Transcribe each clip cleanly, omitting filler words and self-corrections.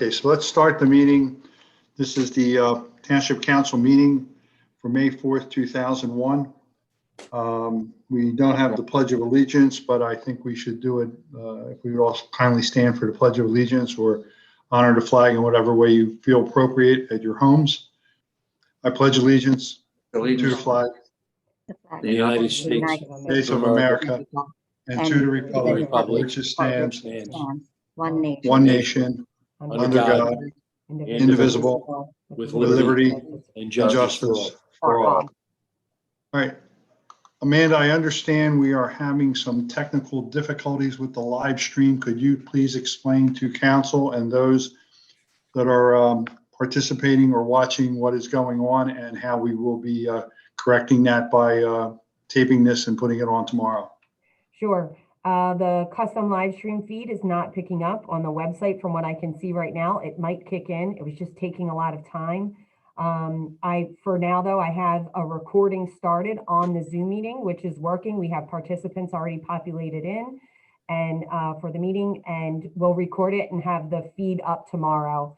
Okay, so let's start the meeting. This is the Township Council meeting for May 4th, 2001. We don't have the Pledge of Allegiance, but I think we should do it if we would all kindly stand for the Pledge of Allegiance or honor the flag in whatever way you feel appropriate at your homes. I pledge allegiance to the flag the United States of America and to the republic which stands one nation under God, indivisible, with with liberty and and justice for all. All right. Amanda, I understand we are having some technical difficulties with the live stream. Could you please explain to council and those that are participating or watching what is going on and how we will be correcting that by taping this and putting it on tomorrow? Sure. The custom live stream feed is not picking up on the website from what I can see right now. It might kick in. It was just taking a lot of time. For now though, I have a recording started on the Zoom meeting, which is working. We have participants already populated in and for the meeting, and we'll record it and have the feed up tomorrow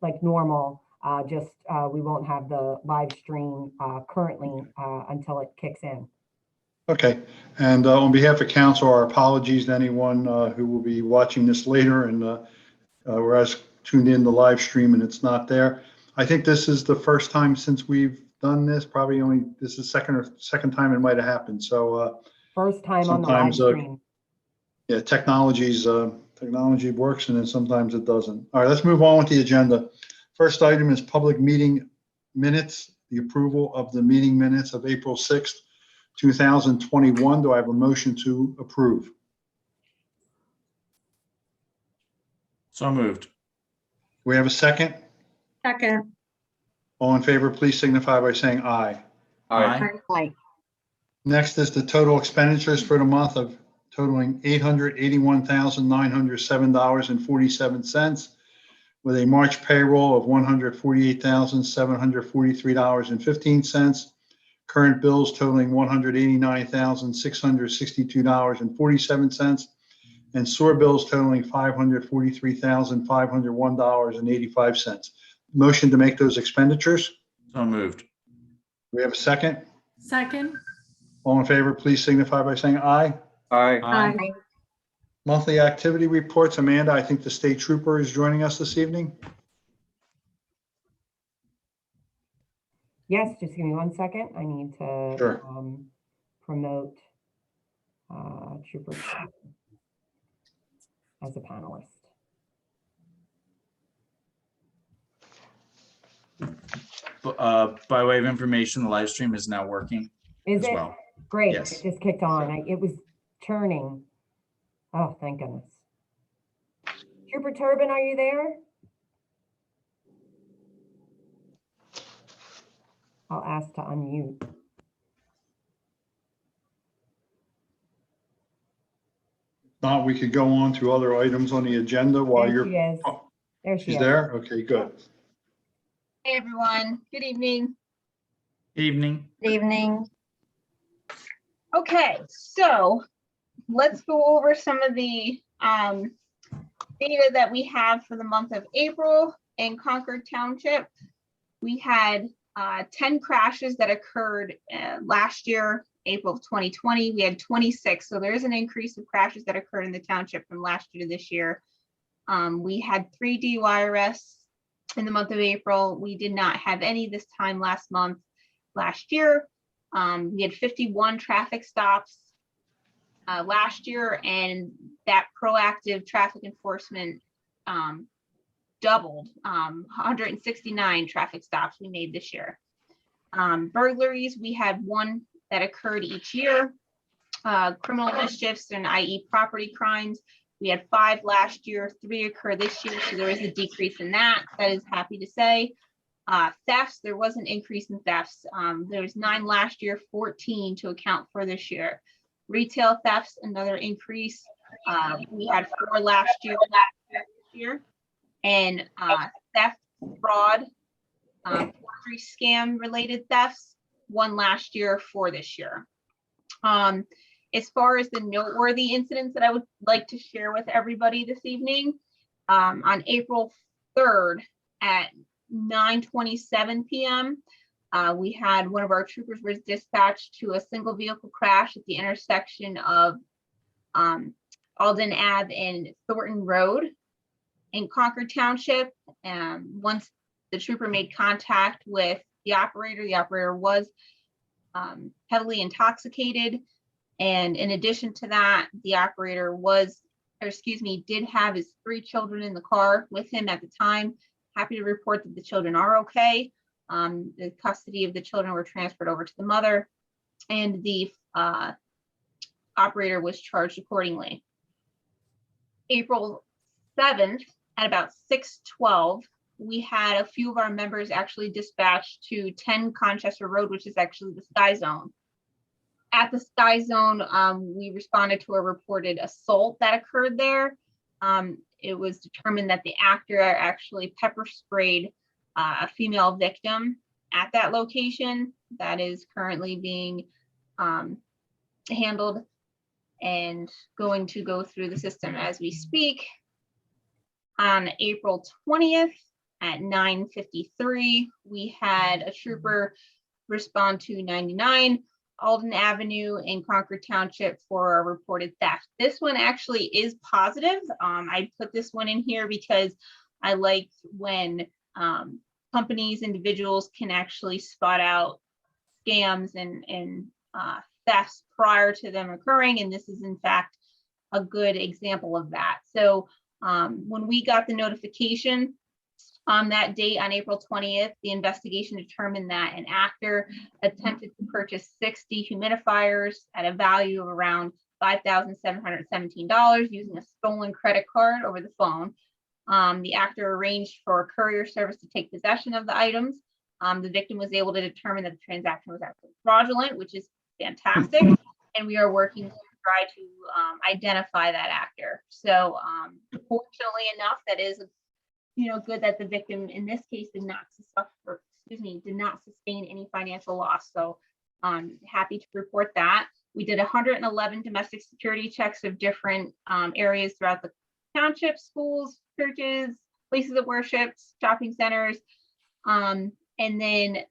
like normal. We won't have the live stream currently until it kicks in. Okay, and on behalf of council, our apologies to anyone who will be watching this later and whereas tuned in the live stream and it's not there. I think this is the first time since we've done this, probably only this is second time it might have happened. So first time on the live stream. Yeah, technology works and then sometimes it doesn't. All right, let's move on with the agenda. First item is public meeting minutes, the approval of the meeting minutes of April 6th, 2021. Do I have a motion to approve? So moved. We have a second? Second. All in favor, please signify by saying aye. Aye. Aye. Next is the total expenditures for the month of totaling $881,907.47 with a March payroll of $148,743.15. Current bills totaling $189,662.47 and sewer bills totaling $543,501.85. Motion to make those expenditures. So moved. We have a second. Second. All in favor, please signify by saying aye. Aye. Aye. Monthly activity reports. Amanda, I think the state trooper is joining us this evening. Yes, just give me 1 second. I need to Sure. promote Trooper as a panelist. By way of information, the live stream is now working Is as it? well. Great. Yes. It just kicked on. It was turning. Oh, thank goodness. Trooper Turbin, are you there? I'll ask to unmute. Not, we could go on to other items on the agenda while There you're. she is. Oh, There she she's is. there? Okay, good. Hey, everyone. Good evening. Evening. Good evening. Okay, so let's go over some of the data that we have for the month of April in Concord Township. We had 10 crashes that occurred last year, April of 2020. We had 26, so there is an increase of crashes that occurred in the township from last year to this year. We had 3 DUI arrests in the month of April. We did not have any this time last year. We had 51 traffic stops last year, and that proactive traffic enforcement doubled. 169 traffic stops we made this year. Burglaries, we had 1 that occurred each year. Criminal mischiefs and i.e. property crimes, we had 5 last year, 3 occurred this year, so there is a decrease in that. That is happy to say. Thefts, there was an increase in thefts. There was 9 last year, 14 to account for this year. Retail thefts, another increase. We had 4 last year. And theft, fraud, forgery scam related thefts, 1 last year, 4 this year. As far as the noteworthy incidents that I would like to share with everybody this evening, on April 3rd at 9:27 p.m. We had one of our troopers was dispatched to a single vehicle crash at the intersection of Alden Ave and Thornton Road in Concord Township. And once the trooper made contact with the operator was heavily intoxicated. And in addition to that, the operator did have his 3 children in the car with him at the time. Happy to report that the children are okay. The custody of the children were transferred over to the mother, and the operator was charged accordingly. April 7th at about 6:12, we had a few of our members actually dispatched to 10 Conchester Road, which is actually the Sky Zone. At the Sky Zone, we responded to a reported assault that occurred there. It was determined that the actor actually pepper sprayed a female victim at that location. That is currently being handled and going to go through the system as we speak. On April 20th at 9:53, we had a trooper respond to 99 Alden Avenue in Concord Township for a reported theft. This one actually is positive. I put this one in here because I like when companies, individuals can actually spot out scams and thefts prior to them occurring. And this is in fact a good example of that. So when we got the notification on that date on April 20th, the investigation determined that an actor attempted to purchase 60 humidifiers at a value of around $5,717 using a stolen credit card over the phone. The actor arranged for a courier service to take possession of the items. The victim was able to determine that the transaction was actually fraudulent, which is fantastic. And we are working to try to identify that actor. So fortunately enough, that is good that the victim in this case did not sustain any financial loss. So I'm happy to report that. We did 111 domestic security checks of different areas throughout the township, schools, churches, places of worship, shopping centers. And then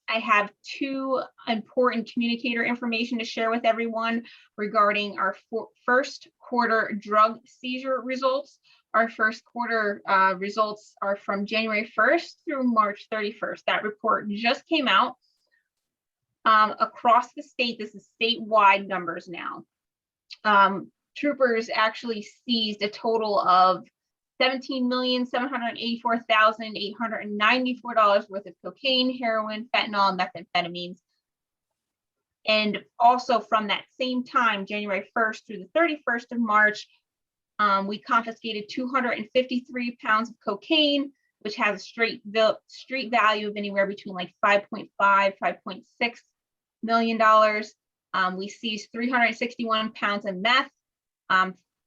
I have 2 important communicator information to share with everyone regarding our first quarter drug seizure results. Our first quarter results are from January 1st through March 31st. That report just came out across the state. This is statewide numbers now. Troopers actually seized a total of $17,784,894 worth of cocaine, heroin, fentanyl, and methamphetamines. And also from that same time, January 1st through the 31st of March, we confiscated 253 pounds of cocaine, which has a street value of anywhere between like $5.5, $5.6 million. We seized 361 pounds of meth,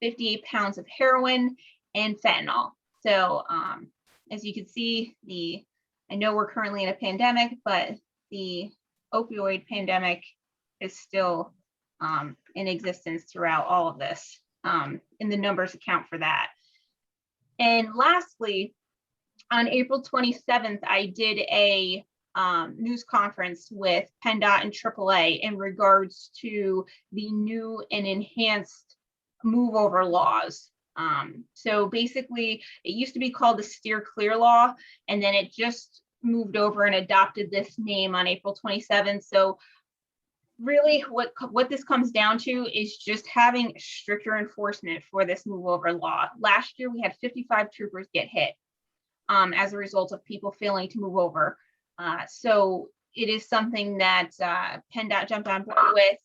58 pounds of heroin, and fentanyl. So as you can see, I know we're currently in a pandemic, but the opioid pandemic is still in existence throughout all of this. And the numbers account for that. And lastly, on April 27th, I did a news conference with PennDOT and AAA in regards to the new and enhanced move over laws. So basically, it used to be called the Steer Clear Law, and then it just moved over and adopted this name on April 27th. So really what this comes down to is just having stricter enforcement for this move over law. Last year, we had 55 troopers get hit as a result of people failing to move over. So it is something that PennDOT jumped on board with.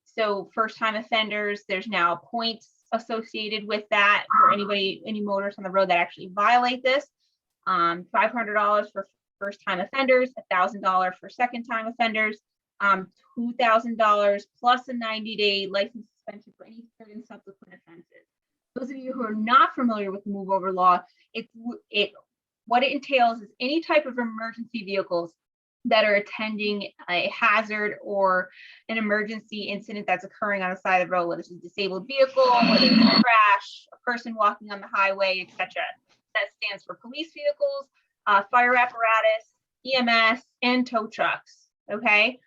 So first-time offenders, there's now points associated with that for any motorists on the road that actually violate this. $500 for first-time offenders, $1,000 for second-time offenders, $2,000 plus a 90-day license suspension for any third and subsequent offenses. Those of you who are not familiar with the move over law, what it entails is any type of emergency vehicles that are attending a hazard or an emergency incident that's occurring on the side of the road, whether it's a disabled vehicle, whether it's a crash, a person walking on the highway, etc. That stands for police vehicles, fire apparatus, EMS, and tow trucks. Okay.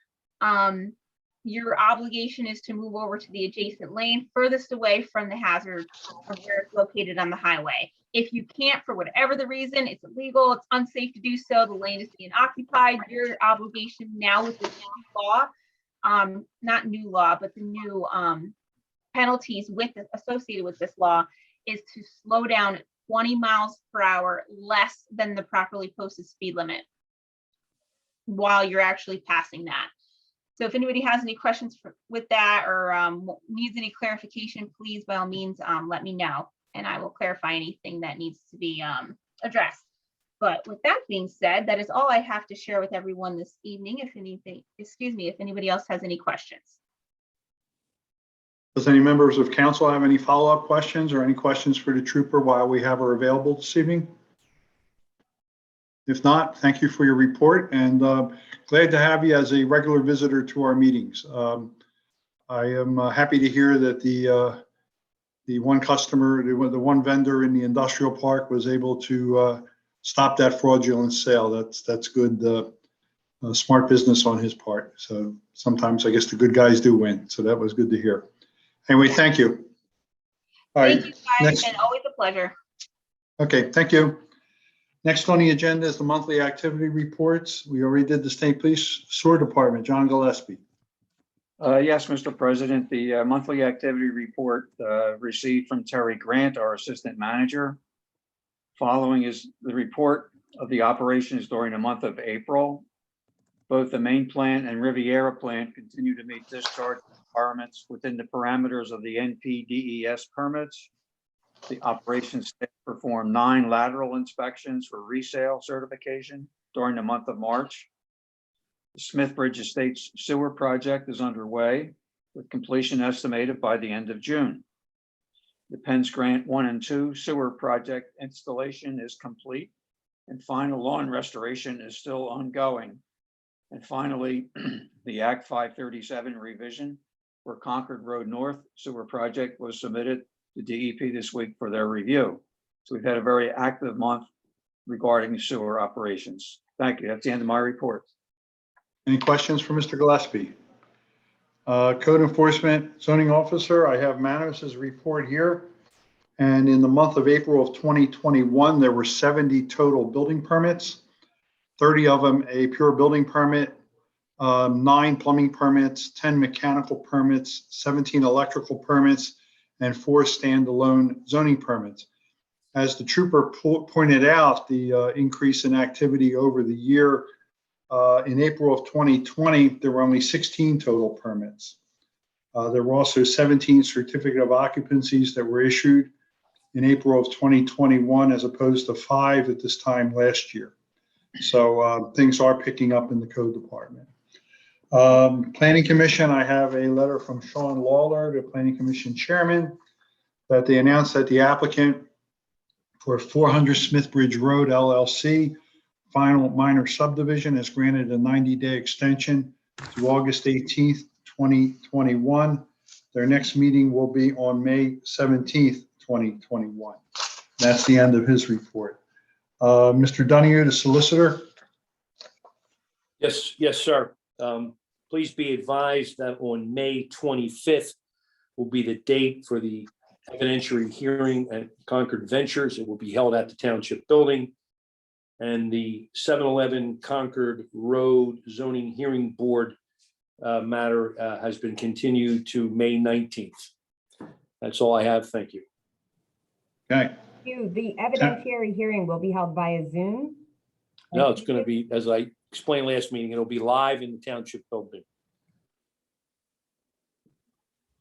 Your obligation is to move over to the adjacent lane furthest away from the hazard of where it's located on the highway. If you can't, for whatever the reason, it's illegal, it's unsafe to do so, the lane is being occupied, your obligation now with this new law, not new law, but the new penalties associated with this law is to slow down 20 miles per hour less than the properly posted speed limit while you're actually passing that. So if anybody has any questions with that or needs any clarification, please, by all means, let me know, and I will clarify anything that needs to be addressed. But with that being said, that is all I have to share with everyone this evening. If anybody else has any questions. Does any members of council have any follow-up questions or any questions for the trooper while we have her available this evening? If not, thank you for your report, and glad to have you as a regular visitor to our meetings. I am happy to hear that the one customer, the one vendor in the industrial park was able to stop that fraudulent sale. That's good, smart business on his part. So sometimes I guess the good guys do win. So that was good to hear. Anyway, thank you. All right, Thank you guys, and always a pleasure. Okay, thank you. Next on the agenda is the monthly activity reports. We already did the State Police Sewer Department. John Gillespie. Yes, Mr. President, the monthly activity report received from Terry Grant, our assistant manager. Following is the report of the operations during the month of April. Both the main plant and Riviera plant continue to meet discharge requirements within the parameters of the NPDES permits. The operations staff performed 9 lateral inspections for resale certification during the month of March. The Smithbridge Estates sewer project is underway with completion estimated by the end of June. The Penn's Grant 1 and 2 sewer project installation is complete and final lawn restoration is still ongoing. And finally, the Act 537 revision for Concord Road North sewer project was submitted to DEP this week for their review. So we've had a very active month regarding sewer operations. Thank you. That's the end of my report. Any questions for Mr. Gillespie? Code Enforcement Zoning Officer, I have Manos's report here. And in the month of April of 2021, there were 70 total building permits, 30 of them a pure building permit, 9 plumbing permits, 10 mechanical permits, 17 electrical permits, and 4 standalone zoning permits. As the trooper pointed out, the increase in activity over the year, in April of 2020, there were only 16 total permits. There were also 17 certificate of occupancies that were issued in April of 2021, as opposed to 5 at this time last year. So things are picking up in the code department. Planning Commission, I have a letter from Sean Lawler, the Planning Commission Chairman, that they announced that the applicant for 400 Smithbridge Road LLC final minor subdivision has granted a 90-day extension to August 18th, 2021. Their next meeting will be on May 17th, 2021. That's the end of his report. Mr. Donahue, the solicitor. Yes, sir. Please be advised that on May 25th will be the date for the evidentiary hearing at Concord Ventures. It will be held at the Township Building. And the 711 Concord Road Zoning Hearing Board matter has been continued to May 19th. That's all I have. Thank you. Okay. The evidentiary hearing will be held via Zoom? No, it's going to be, as I explained last meeting, it'll be live in the Township Building.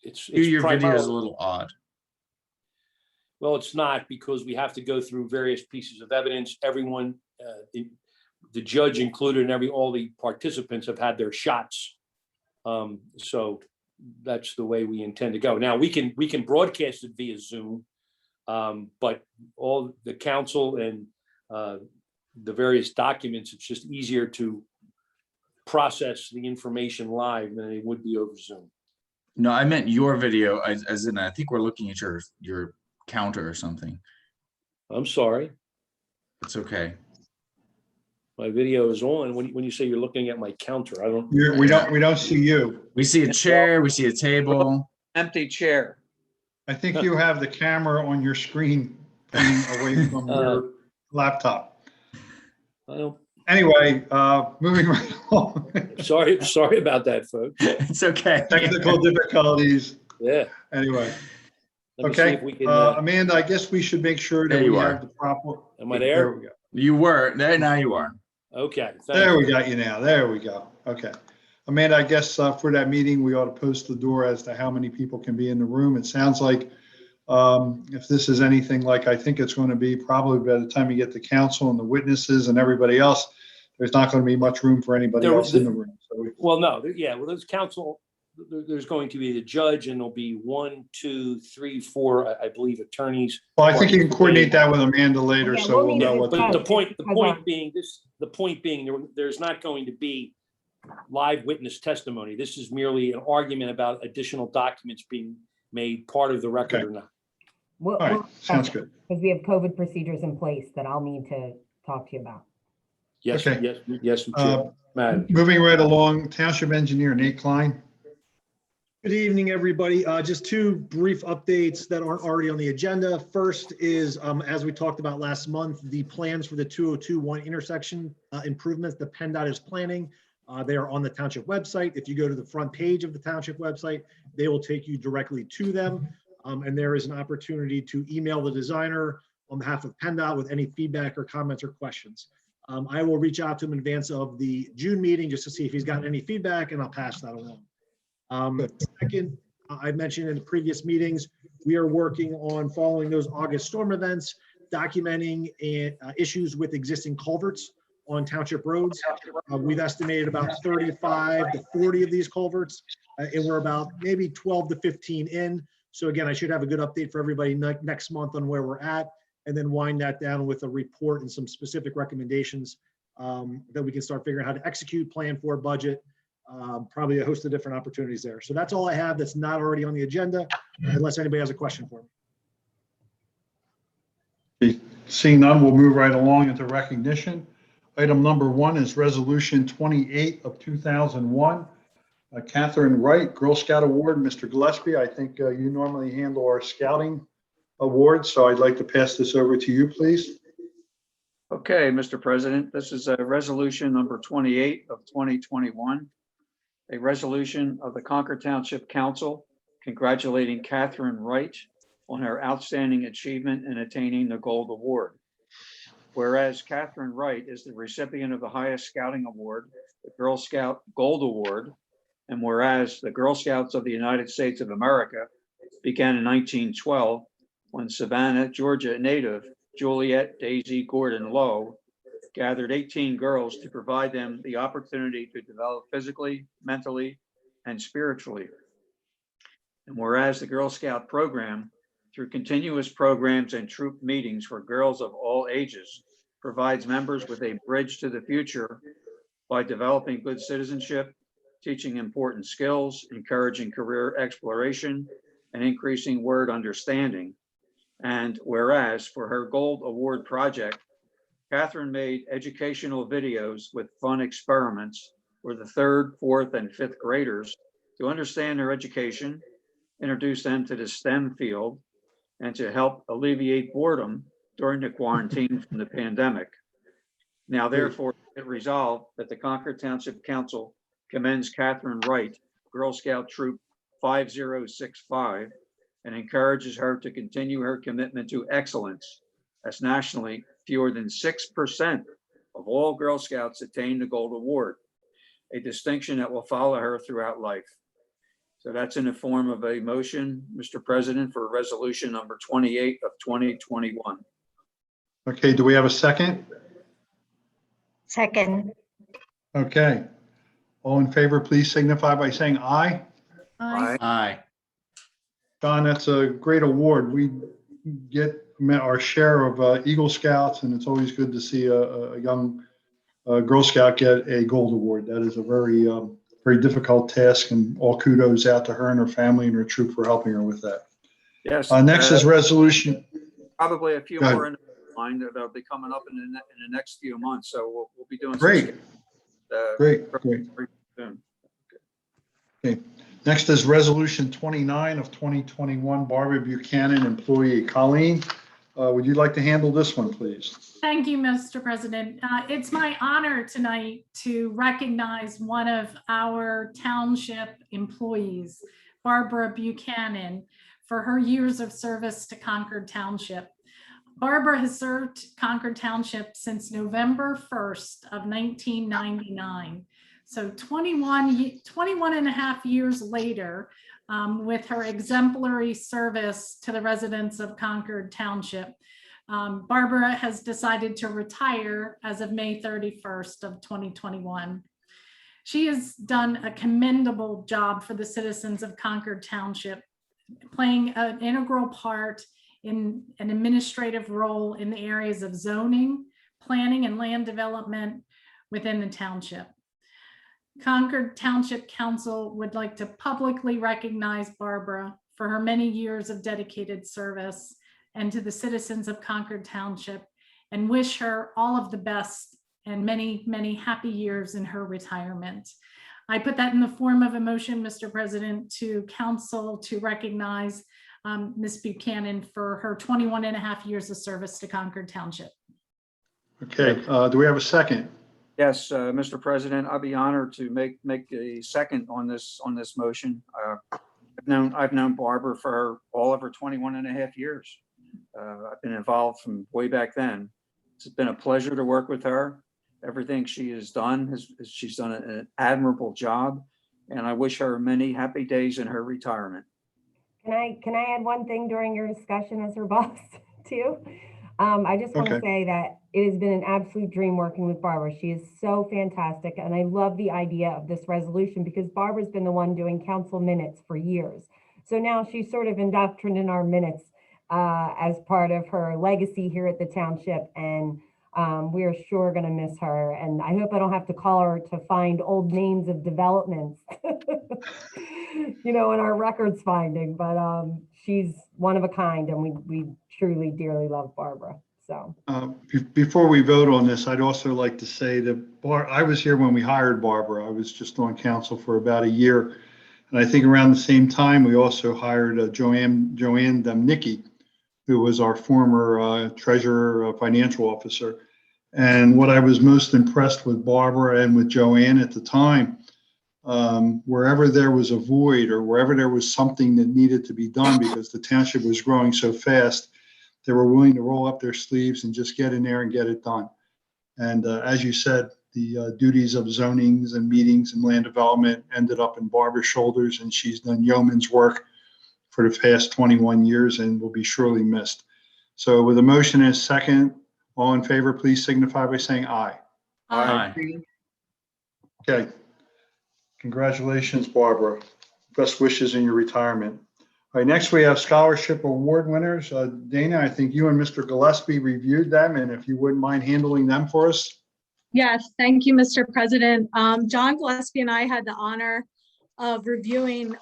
It's Your video is primarily- a little odd. Well, it's not, because we have to go through various pieces of evidence. Everyone, the judge included, and all the participants have had their shots. So that's the way we intend to go. Now we can broadcast it via Zoom, but all the council and the various documents, it's just easier to process the information live than it would be over Zoom. No, I meant your video, as in, I think we're looking at your counter or something. I'm sorry. It's okay. My video is on. When you say you're looking at my counter, I don't. We don't see you. We see a chair, we see a table. Empty chair. I think you have the camera on your screen pointing away from your laptop. I don't. Anyway, moving right along. Sorry about that, folks. It's okay. Technical difficulties. Yeah. Anyway, Let me see okay. if we can. Amanda, I guess we should make sure that There you we are. have the proper. Am I There there? we go. You were there, now you are. Okay. Thank There you. we got you now. There we go. Okay. Amanda, I guess for that meeting, we ought to post the door as to how many people can be in the room. It sounds like if this is anything like I think it's going to be, probably by the time you get the council and the witnesses and everybody else, there's not going to be much room for anybody else in the room. So Well, no, yeah, well, there's council, there's going to be the judge and there'll be 1, 2, 3, 4, I believe, attorneys. Well, I think you can coordinate that with Amanda later, Yeah, so we'll we'll need know to what. But to the do. point Because, being, there's not going to be live witness testimony. This is merely an argument about additional documents being made part of the record Okay. or not. We'll, All right, sounds good. because we have COVID procedures in place that I'll need to talk to you about. Yes, Okay. yes, Uh, Madam. Moving right along, Township Engineer Nate Klein. Good evening, everybody. Just two brief updates that aren't already on the agenda. First is, as we talked about last month, the plans for the 2021 intersection improvements the PennDOT is planning. They are on the township website. If you go to the front page of the township website, they will take you directly to them. And there is an opportunity to email the designer on behalf of PennDOT with any feedback or comments or questions. I will reach out to him in advance of the June meeting just to see if he's gotten any feedback, and I'll pass that along. Second, I mentioned in the previous meetings, we are working on following those August storm events, documenting issues with existing culverts on township roads. We've estimated about 35 to 40 of these culverts, and we're about maybe 12 to 15 in. So again, I should have a good update for everybody next month on where we're at, and then wind that down with a report and some specific recommendations that we can start figuring out how to execute, plan for, budget, probably a host of different opportunities there. So that's all I have that's not already on the agenda, unless anybody has a question for me. Seeing none, we'll move right along into recognition. Item number 1 is Resolution 28 of 2001. Catherine Wright, Girl Scout Award. Mr. Gillespie, I think you normally handle our scouting awards, so I'd like to pass this over to you, please. Okay, Mr. President, this is a resolution number 28 of 2021. A resolution of the Concord Township Council congratulating Catherine Wright on her outstanding achievement in attaining the Gold Award. Whereas Catherine Wright is the recipient of the highest scouting award, the Girl Scout Gold Award, and whereas the Girl Scouts of the United States of America began in 1912 when Savannah, Georgia native Juliet Daisy Gordon Lowe gathered 18 girls to provide them the opportunity to develop physically, mentally, and spiritually. And whereas the Girl Scout program, through continuous programs and troop meetings for girls of all ages, provides members with a bridge to the future by developing good citizenship, teaching important skills, encouraging career exploration, and increasing word understanding. And whereas for her Gold Award project, Catherine made educational videos with fun experiments for the 3rd, 4th, and 5th graders to understand their education, introduce them to the STEM field, and to help alleviate boredom during the quarantine from the pandemic. Now, therefore, it resolved that the Concord Township Council commends Catherine Wright, Girl Scout Troop 5065, and encourages her to continue her commitment to excellence, as nationally fewer than 6% of all Girl Scouts attain the Gold Award, a distinction that will follow her throughout life. So that's in the form of a motion, Mr. President, for resolution number 28 of 2021. Okay, do we have a second? Second. Okay. All in favor, please signify by saying aye. Aye. Aye. Don, that's a great award. We get our share of Eagle Scouts, and it's always good to see a young Girl Scout get a Gold Award. That is a very, very difficult task, and all kudos out to her and her family and her troop for helping her with that. Yes. Next is resolution. Probably a few Go ahead. more in line that'll be coming up in the next few months. So we'll be doing some Great, stuff, great. very soon. Okay. Next is Resolution 29 of 2021, Barbara Buchanan, employee. Colleen, would you like to handle this one, please? Thank you, Mr. President. It's my honor tonight to recognize one of our township employees, Barbara Buchanan, for her years of service to Concord Township. Barbara has served Concord Township since November 1st of 1999. So 21 and a half years later, with her exemplary service to the residents of Concord Township, Barbara has decided to retire as of May 31st of 2021. She has done a commendable job for the citizens of Concord Township, playing an integral part in an administrative role in the areas of zoning, planning, and land development within the township. Concord Township Council would like to publicly recognize Barbara for her many years of dedicated service and to the citizens of Concord Township, and wish her all of the best and many, many happy years in her retirement. I put that in the form of a motion, Mr. President, to council to recognize Ms. Buchanan for her 21 and a half years of service to Concord Township. Okay, do we have a second? Yes, Mr. President, I'll be honored to make a second on this motion. I've known Barbara for all of her 21 and a half years. I've been involved from way back then. It's been a pleasure to work with her. Everything she has done, she's done an admirable job, and I wish her many happy days in her retirement. Can I add one thing during your discussion as her boss too? I just want to say that it has been an absolute dream working with Barbara. She is so fantastic. And I love the idea of this resolution because Barbara's been the one doing council minutes for years. So now she's sort of indoctrinated in our minutes as part of her legacy here at the township. And we are sure going to miss her. And I hope I don't have to call her to find old names of developments, in our records finding, but she's one of a kind, and we truly dearly love Barbara. So before we vote on this, I'd also like to say that I was here when we hired Barbara. I was just on council for about a year. And I think around the same time, we also hired Joanne Demnicki, who was our former treasurer, financial officer. And what I was most impressed with Barbara and with Joanne at the time, wherever there was a void or wherever there was something that needed to be done because the township was growing so fast, they were willing to roll up their sleeves and just get in there and get it done. And as you said, the duties of zonings and meetings and land development ended up in Barbara's shoulders, and she's done yeoman's work for the past 21 years and will be surely missed. So with a motion and a second, all in favor, please signify by saying aye. Aye. Okay. Congratulations, Barbara. Best wishes in your retirement. All right, next we have scholarship award winners. Dana, I think you and Mr. Gillespie reviewed them, and if you wouldn't mind handling them for us. Yes, thank you, Mr. President. John Gillespie and I had the honor of reviewing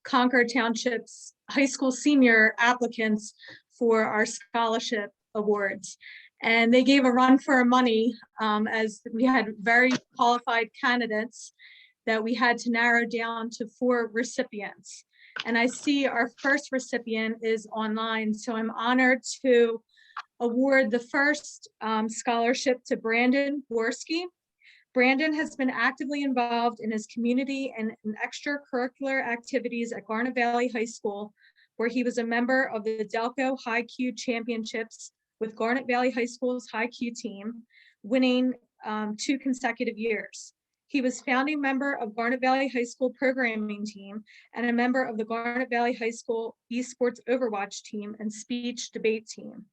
Concord Township's high school senior applicants for our scholarship awards. And they gave a run for our money as we had very qualified candidates that we had to narrow down to 4 recipients. And I see our first recipient is online, so I'm honored to award the first scholarship to Brandon Borski. Brandon has been actively involved in his community and in extracurricular activities at Garnet Valley High School, where he was a member of the Delco High Q Championships with Garnet Valley High School's High Q team, winning 2 consecutive years. He was founding member of Garnet Valley High School programming team and a member of the Garnet Valley High School esports Overwatch team and speech debate team.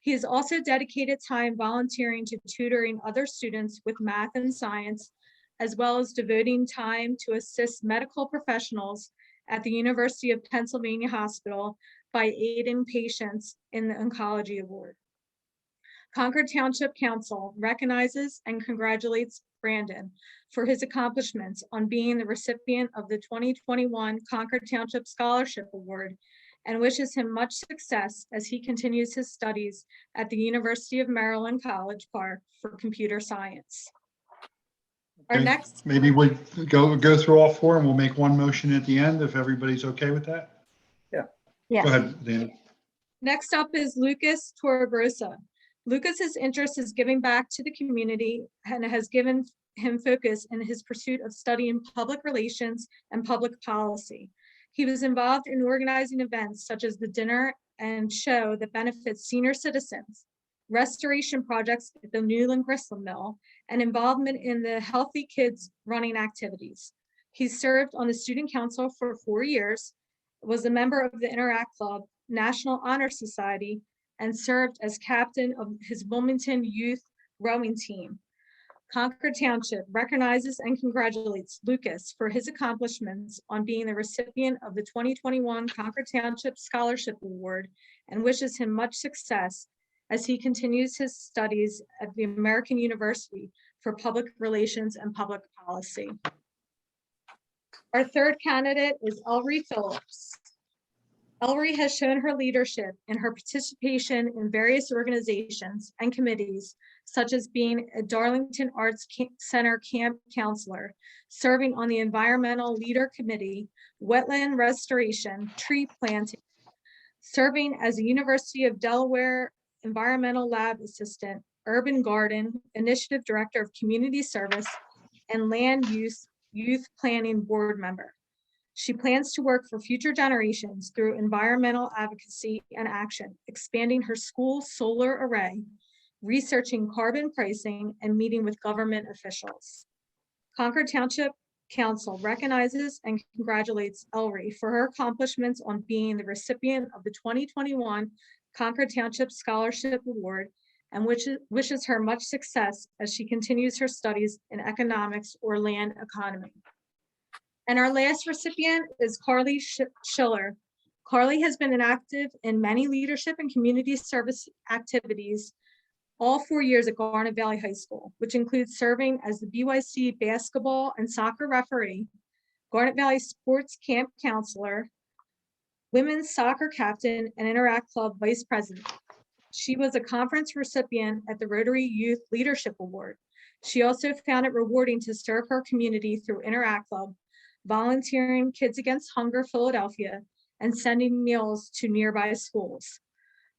He has also dedicated time volunteering to tutoring other students with math and science, as well as devoting time to assist medical professionals at the University of Pennsylvania Hospital by aiding patients in the Oncology Award. Concord Township Council recognizes and congratulates Brandon for his accomplishments on being the recipient of the 2021 Concord Township Scholarship Award and wishes him much success as he continues his studies at the University of Maryland College Park for computer science. Our Okay, next, maybe we go through all four and we'll make one motion at the end if everybody's okay with that. Go Yes. ahead, Dana. next up is Lucas Torregrosa. Lucas's interest is giving back to the community and has given him focus in his pursuit of studying public relations and public policy. He was involved in organizing events such as the dinner and show that benefits senior citizens, restoration projects at the Newland Gristle Mill, and involvement in the Healthy Kids running activities. He served on the Student Council for 4 years, was a member of the Interact Club, National Honor Society, and served as captain of his Wilmington youth rowing team. Concord Township recognizes and congratulates Lucas for his accomplishments on being the recipient of the 2021 Concord Township Scholarship Award and wishes him much success as he continues his studies at the American University for Public Relations and Public Policy. Our third candidate is Ellery Phillips. Ellery has shown her leadership in her participation in various organizations and committees, such as being a Darlington Arts Center camp counselor, serving on the Environmental Leader Committee, Wetland Restoration, Tree Planting, serving as a University of Delaware Environmental Lab Assistant, Urban Garden, Initiative Director of Community Service, and Land Use Youth Planning Board Member. She plans to work for future generations through environmental advocacy and action, expanding her school solar array, researching carbon pricing, and meeting with government officials. Concord Township Council recognizes and congratulates Ellery for her accomplishments on being the recipient of the 2021 Concord Township Scholarship Award and wishes her much success as she continues her studies in economics or land economy. And our last recipient is Carly Schiller. Carly has been active in many leadership and community service activities all 4 years at Garnet Valley High School, which includes serving as the BYC basketball and soccer referee, Garnet Valley Sports Camp counselor, women's soccer captain, and Interact Club vice president. She was a conference recipient at the Rotary Youth Leadership Award. She also found it rewarding to serve her community through Interact Club, volunteering Kids Against Hunger Philadelphia, and sending meals to nearby schools.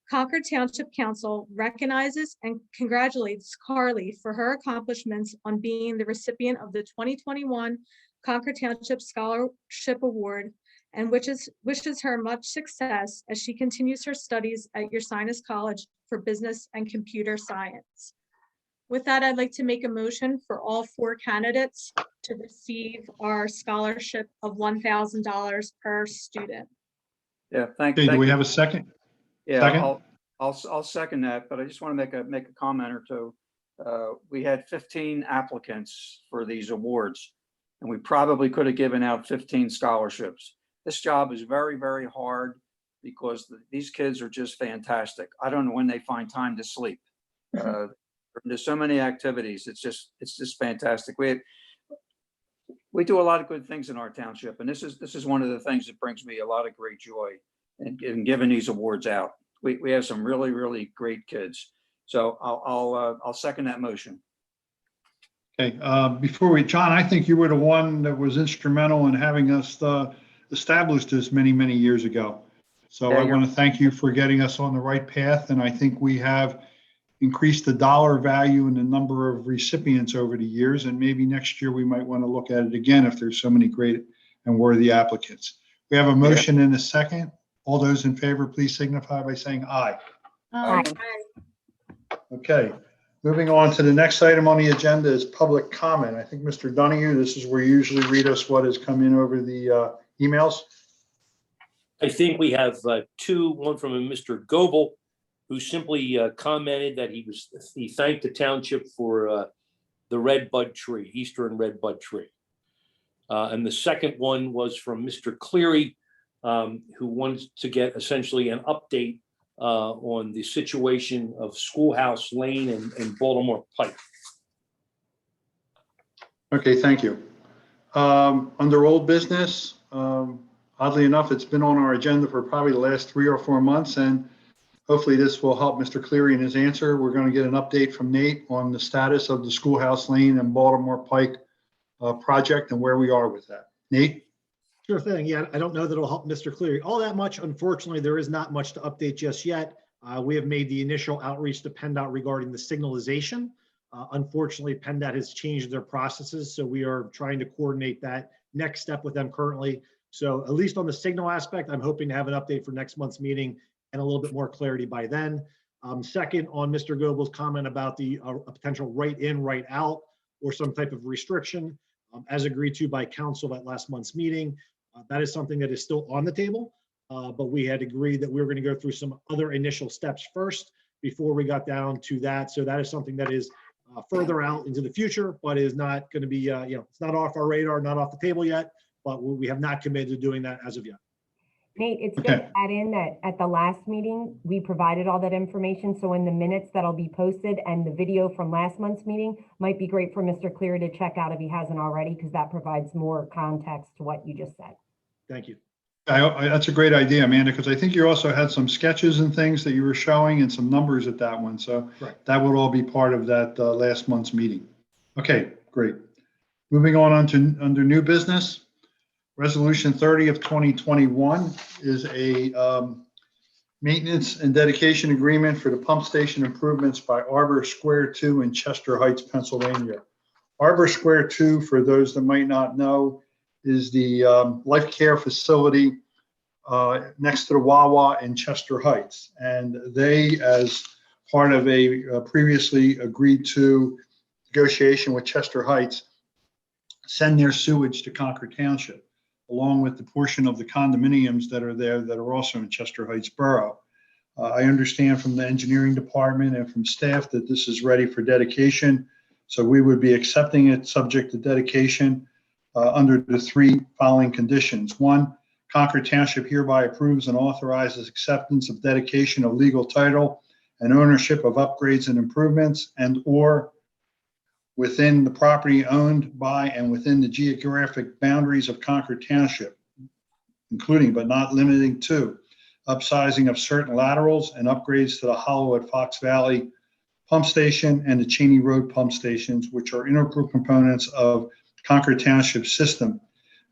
Concord Township Council recognizes and congratulates Carly for her accomplishments on being the recipient of the 2021 Concord Township Scholarship Award and wishes her much success as she continues her studies at Ursinus College for Business and Computer Science. With that, I'd like to make a motion for all 4 candidates to receive our scholarship of $1,000 per student. Yeah, thank Okay, do we you. have a second? Yeah, second? I'll second that, but I just want to make a comment or two. We had 15 applicants for these awards, and we probably could have given out 15 scholarships. This job is very, very hard because these kids are just fantastic. I don't know when they find time to sleep. There's so many activities. It's just fantastic. We do a lot of good things in our township, and this is one of the things that brings me a lot of great joy in giving these awards out. We have some really, really great kids. So I'll second that motion. Okay, John, I think you were the one that was instrumental in having us establish this many, many years ago. So Yeah, I want to thank you for getting us on the right path. And I think we have increased the dollar value and the number of recipients over the years. And maybe next year we might want to look at it again if there's so many great and worthy applicants. We have a motion and a second. All those in favor, please signify by saying aye. Aye. Okay, moving on to the next item on the agenda is public comment. I think Mr. Donahue, this is where you usually read us what has come in over the emails. I think we have 2, one from a Mr. Goebel, who simply commented that he thanked the township for the red bud tree, Eastern red bud tree. And the second one was from Mr. Cleary, who wants to get essentially an update on the situation of Schoolhouse Lane and Baltimore Pike. Okay, thank you. Under old business, Oddly enough, it's been on our agenda for probably the last 3 or 4 months, and hopefully this will help Mr. Cleary in his answer. We're going to get an update from Nate on the status of the Schoolhouse Lane and Baltimore Pike project and where we are with that. Nate? Sure thing. Yeah, I don't know that it'll help Mr. Cleary all that much. Unfortunately, there is not much to update just yet. We have made the initial outreach to PennDOT regarding the signalization. Unfortunately, PennDOT has changed their processes, so we are trying to coordinate that next step with them currently. So at least on the signal aspect, I'm hoping to have an update for next month's meeting and a little bit more clarity by then. Second, on Mr. Goebel's comment about the a potential right in, right out, or some type of restriction, as agreed to by council at last month's meeting, that is something that is still on the table. But we had agreed that we were going to go through some other initial steps first before we got down to that. So that is something that is further out into the future, but is not going to be, it's not off our radar, not off the table yet, but we have not committed to doing that as of yet. Nate, it's good Okay. to add in that at the last meeting, we provided all that information. So in the minutes that'll be posted and the video from last month's meeting might be great for Mr. Cleary to check out if he hasn't already, because that provides more context to what you just said. Thank you. That's a great idea, Amanda, because I think you also had some sketches and things that you were showing and some numbers at that one. So Right. that would all be part of that last month's meeting. Okay, great. Moving on to under new business. Resolution 30 of 2021 is a maintenance and dedication agreement for the pump station improvements by Arbor Square 2 in Chester Heights, Pennsylvania. Arbor Square 2, for those that might not know, is the life care facility next to the Wawa in Chester Heights. And they, as part of a previously agreed to negotiation with Chester Heights, send their sewage to Concord Township, along with the portion of the condominiums that are there that are also in Chester Heights Borough. I understand from the engineering department and from staff that this is ready for dedication. So we would be accepting it subject to dedication under the 3 following conditions. 1, Concord Township hereby approves and authorizes acceptance of dedication of legal title and ownership of upgrades and improvements and or within the property owned by and within the geographic boundaries of Concord Township, including but not limiting to upsizing of certain laterals and upgrades to the Hollow at Fox Valley Pump Station and the Cheney Road Pump Stations, which are integral components of Concord Township system,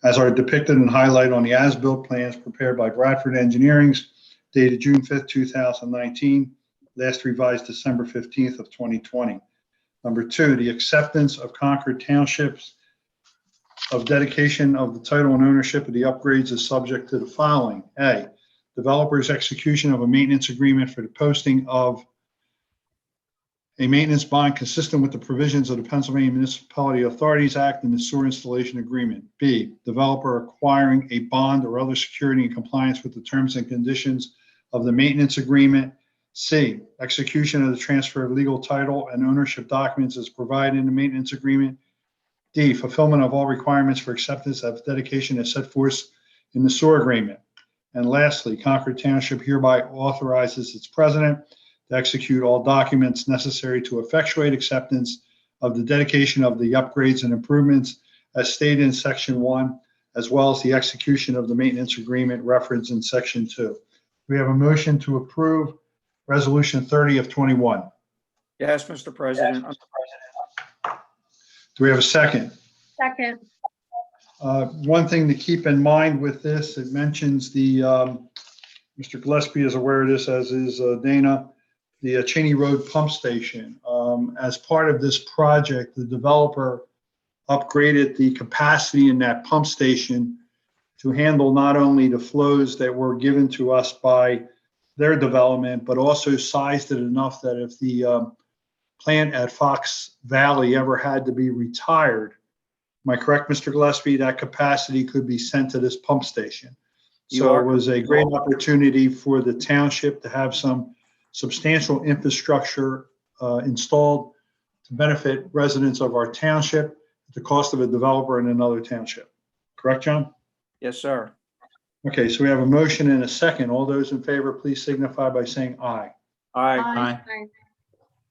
as are depicted and highlighted on the as-built plans prepared by Bradford Engineering, dated June 5th, 2019, last revised December 15th of 2020. Number 2, the acceptance of Concord Township's of dedication of the title and ownership of the upgrades is subject to the following. A, developer's execution of a maintenance agreement for the posting of a maintenance bond consistent with the provisions of the Pennsylvania Municipality Authorities Act and the sewer installation agreement. B, developer acquiring a bond or other security in compliance with the terms and conditions of the maintenance agreement. C, execution of the transfer of legal title and ownership documents as provided in the maintenance agreement. D, fulfillment of all requirements for acceptance of dedication as set forth in the sewer agreement. And lastly, Concord Township hereby authorizes its president to execute all documents necessary to effectuate acceptance of the dedication of the upgrades and improvements as stated in Section 1, as well as the execution of the maintenance agreement referenced in Section 2. We have a motion to approve Resolution 30 of 21. Yes, Mr. President. Do we have a second? Second. One thing to keep in mind with this, it mentions the, Mr. Gillespie is aware of this, as is Dana, the Cheney Road Pump Station. As part of this project, the developer upgraded the capacity in that pump station to handle not only the flows that were given to us by their development, but also sized it enough that if the plant at Fox Valley ever had to be retired, am I correct, Mr. Gillespie, that capacity could be sent to this pump station? So it was a great opportunity for the township to have some substantial infrastructure installed to benefit residents of our township at the cost of a developer in another township. Correct, John? Yes, sir. Okay, so we have a motion and a second. All those in favor, please signify by saying aye. Aye. Aye.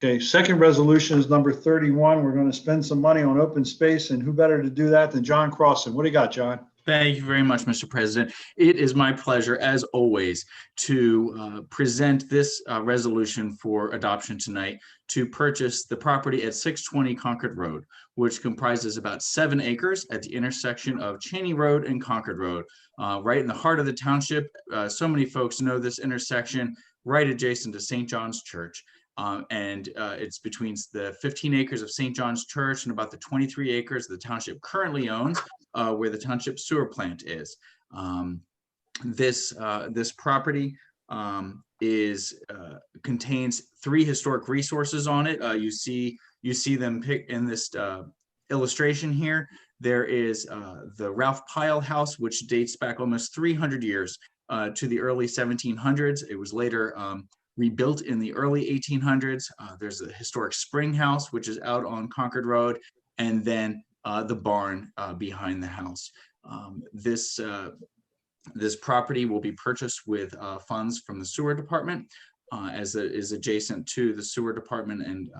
Okay, second resolution is number 31. We're going to spend some money on open space, and who better to do that than John Crossan? What do you got, John? Thank you very much, Mr. President. It is my pleasure, as always, to present this resolution for adoption tonight to purchase the property at 620 Concord Road, which comprises about 7 acres at the intersection of Cheney Road and Concord Road, right in the heart of the township. So many folks know this intersection, right adjacent to St. John's Church. It's between the 15 acres of St. John's Church and about the 23 acres the township currently owns, where the township sewer plant is. This property contains 3 historic resources on it. You see them picked in this illustration here. There is the Ralph Pyle House, which dates back almost 300 years to the early 1700s. It was later rebuilt in the early 1800s. There's a historic spring house, which is out on Concord Road, and then the barn behind the house. This property will be purchased with funds from the sewer department, as it is adjacent to the sewer department and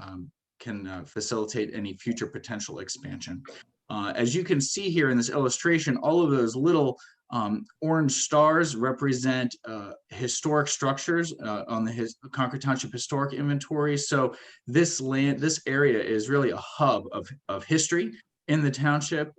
can facilitate any future potential expansion. As you can see here in this illustration, all of those little orange stars represent historic structures on the Concord Township Historic Inventory. So this area is really a hub of history in the township.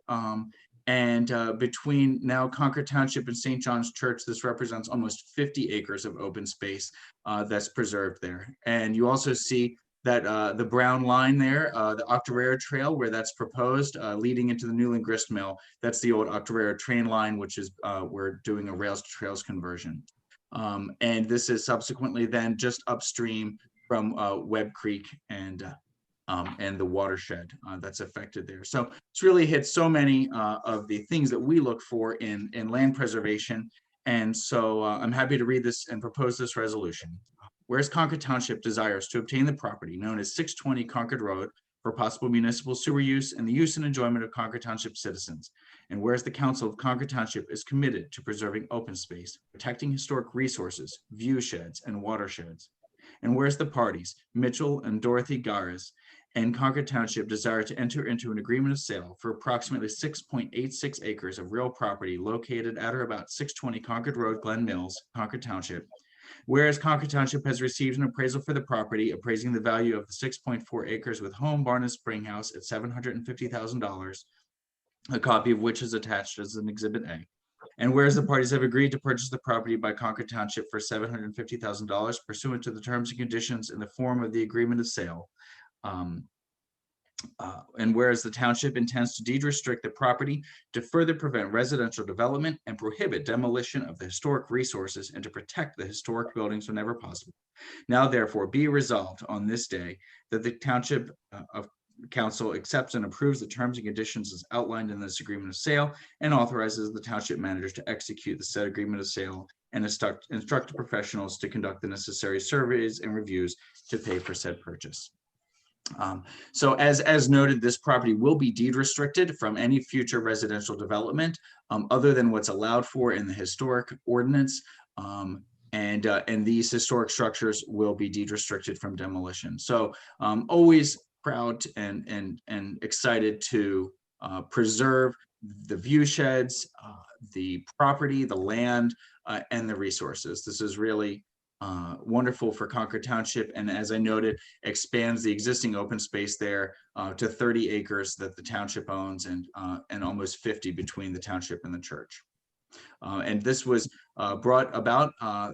Between now Concord Township and St. John's Church, this represents almost 50 acres of open space that's preserved there. And you also see that the brown line there, the Octorara Trail, where that's proposed, leading into the Newland Grist Mill. That's the old Octorara train line, which is we're doing a rails to trails conversion. And this is subsequently then just upstream from Webb Creek and the watershed that's affected there. So it's really hit so many of the things that we look for in land preservation. And so I'm happy to read this and propose this resolution. Whereas Concord Township desires to obtain the property known as 620 Concord Road for possible municipal sewer use and the use and enjoyment of Concord Township citizens. And whereas the Council of Concord Township is committed to preserving open space, protecting historic resources, view sheds, and watersheds. And whereas the parties, Mitchell and Dorothy Garas, and Concord Township desire to enter into an agreement of sale for approximately 6.86 acres of real property located at or about 620 Concord Road, Glen Mills, Concord Township. Whereas Concord Township has received an appraisal for the property, appraising the value of the 6.4 acres with home, barn, and spring house at $750,000, a copy of which is attached as an Exhibit A. And whereas the parties have agreed to purchase the property by Concord Township for $750,000 pursuant to the terms and conditions in the form of the agreement of sale. And whereas the township intends to deed restrict the property to further prevent residential development and prohibit demolition of the historic resources and to protect the historic buildings whenever possible. Now therefore be resolved on this day that the Township of Council accepts and approves the terms and conditions as outlined in this agreement of sale and authorizes the township manager to execute the said agreement of sale and instruct the professionals to conduct the necessary surveys and reviews to pay for said purchase. So as noted, this property will be deed restricted from any future residential development other than what's allowed for in the historic ordinance. And these historic structures will be deed restricted from demolition. So always proud and excited to preserve the view sheds, the property, the land, and the resources. This is really wonderful for Concord Township, and as I noted, expands the existing open space there to 30 acres that the township owns, and almost 50 between the township and the church. And this was brought about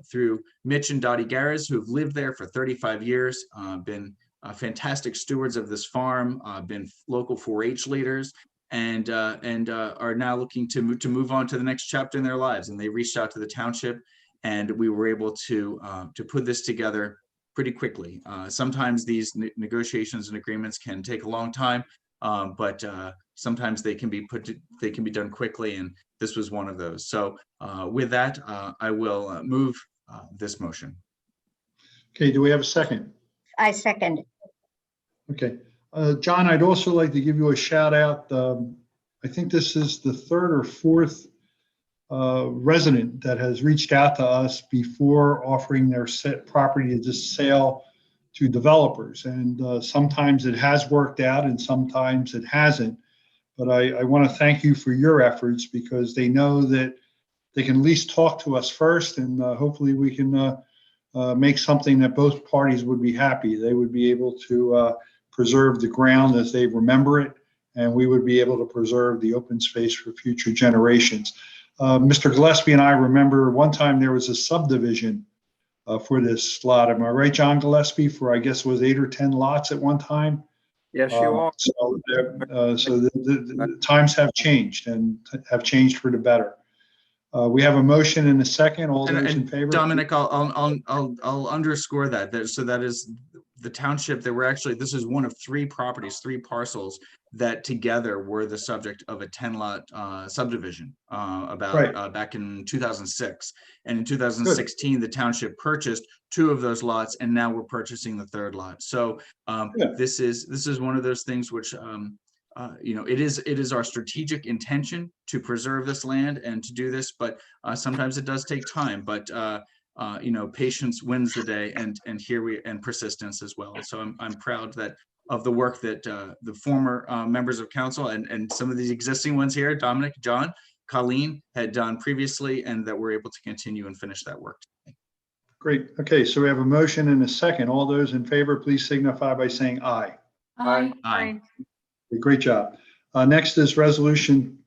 through Mitch and Dottie Garas, who've lived there for 35 years, been fantastic stewards of this farm, been local 4-H leaders, and are now looking to move on to the next chapter in their lives. And they reached out to the township, and we were able to put this together pretty quickly. Sometimes these negotiations and agreements can take a long time, but sometimes they can be done quickly, and this was one of those. So with that, I will move this motion. Okay, do we have a second? I second. Okay, John, I'd also like to give you a shout out. I think this is the 3rd or 4th resident that has reached out to us before offering their property to just sale to developers. And sometimes it has worked out and sometimes it hasn't. But I want to thank you for your efforts because they know that they can at least talk to us first, and hopefully we can make something that both parties would be happy. They would be able to preserve the ground as they remember it, and we would be able to preserve the open space for future generations. Mr. Gillespie and I remember one time there was a subdivision for this lot. Am I right, John Gillespie? For I guess it was 8 or 10 lots at one time. Yes, you are. So the times have changed and have changed for the better. We have a motion and a second. All those in favor? Dominic, I'll underscore that. So that is the township that we're actually, this is one of 3 properties, 3 parcels that together were the subject of a 10-lot subdivision back in 2006. And in 2016, the township purchased 2 of those lots, and now we're purchasing the 3rd lot. So this is one of those things which it is our strategic intention to preserve this land and to do this, but sometimes it does take time. But patience wins the day, and persistence as well. So I'm proud of the work that the former members of council and some of these existing ones here, Dominic, John, Colleen, had done previously, and that we're able to continue and finish that work today. Great. Okay, so we have a motion and a second. All those in favor, please signify by saying aye. Aye. Aye. Great job. Next is resolution,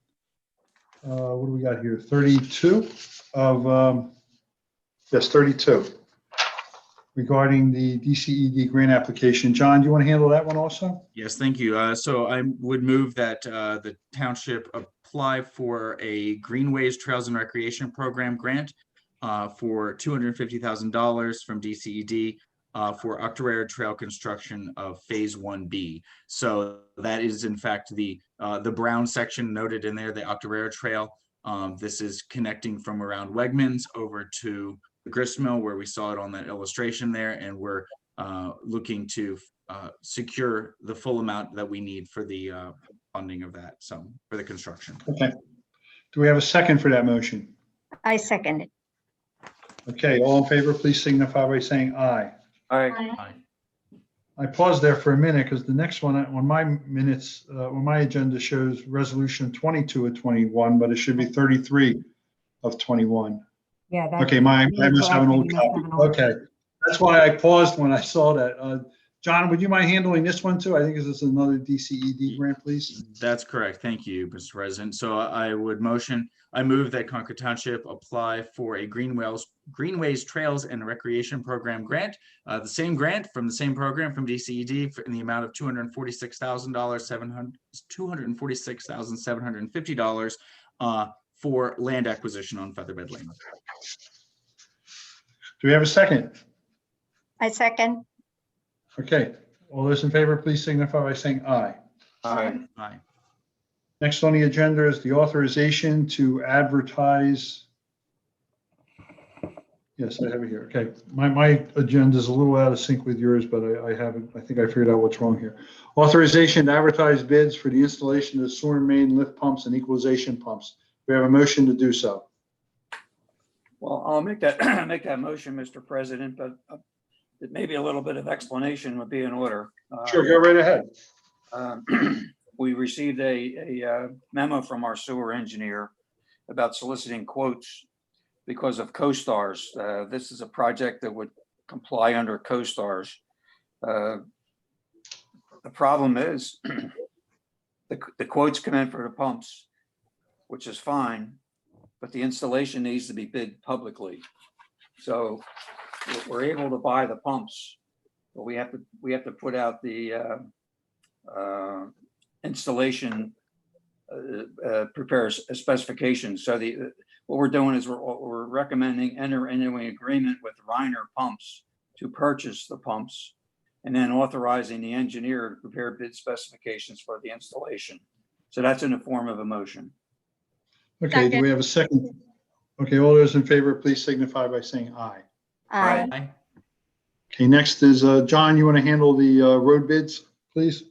what do we got here? 32 of, yes, 32 regarding the DCED grant application. John, do you want to handle that one also? Yes, thank you. So I would move that the township apply for a Greenways Trails and Recreation Program grant for $250,000 from DCED for Octorara Trail construction of Phase 1B. So that is in fact the brown section noted in there, the Octorara Trail. This is connecting from around Wegmans over to the gristmill where we saw it on that illustration there, and we're looking to secure the full amount that we need for the funding of that, so for the construction. Okay. Do we have a second for that motion? I second it. Okay, all in favor, please signify by saying aye. Aye. Aye. I paused there for a minute because the next one on my minutes, on my agenda shows resolution 22 of 21, but it should be 33 of 21. Yeah. that's- Okay, I must have an old You must have copy. an old Okay, that's why I paused when I saw that. John, would you mind handling this one too? I think this is another DCED grant, please. That's correct. Thank you, Mr. President. So I move that Concord Township apply for a Greenways Trails and Recreation Program grant, the same grant from the same program from DCED in the amount of $246,750 for land acquisition on Featherbed Lane. Do we have a second? I second. Okay, all those in favor, please signify by saying aye. Aye. Aye. Next on the agenda is the authorization to advertise. Yes, I have it here. Okay, my agenda is a little out of sync with yours, but I think I figured out what's wrong here. Authorization to advertise bids for the installation of the sewer main lift pumps and equalization pumps. We have a motion to do so. Well, I'll make that motion, Mr. President, but maybe a little bit of explanation would be in order. Sure, go right ahead. We received a memo from our sewer engineer about soliciting quotes because of co-stars. This is a project that would comply under co-stars. The problem is the quotes come in for the pumps, which is fine, but the installation needs to be bid publicly. So we're able to buy the pumps, but we have to put out the installation prepares specifications. So what we're doing is we're recommending enter into an agreement with Reiner Pumps to purchase the pumps, and then authorizing the engineer to prepare bid specifications for the installation. So that's in the form of a motion. Okay, do we have a second? Okay, all those in favor, please signify by saying aye. Aye. Aye. Okay, next is John, you want to handle the road bids, please?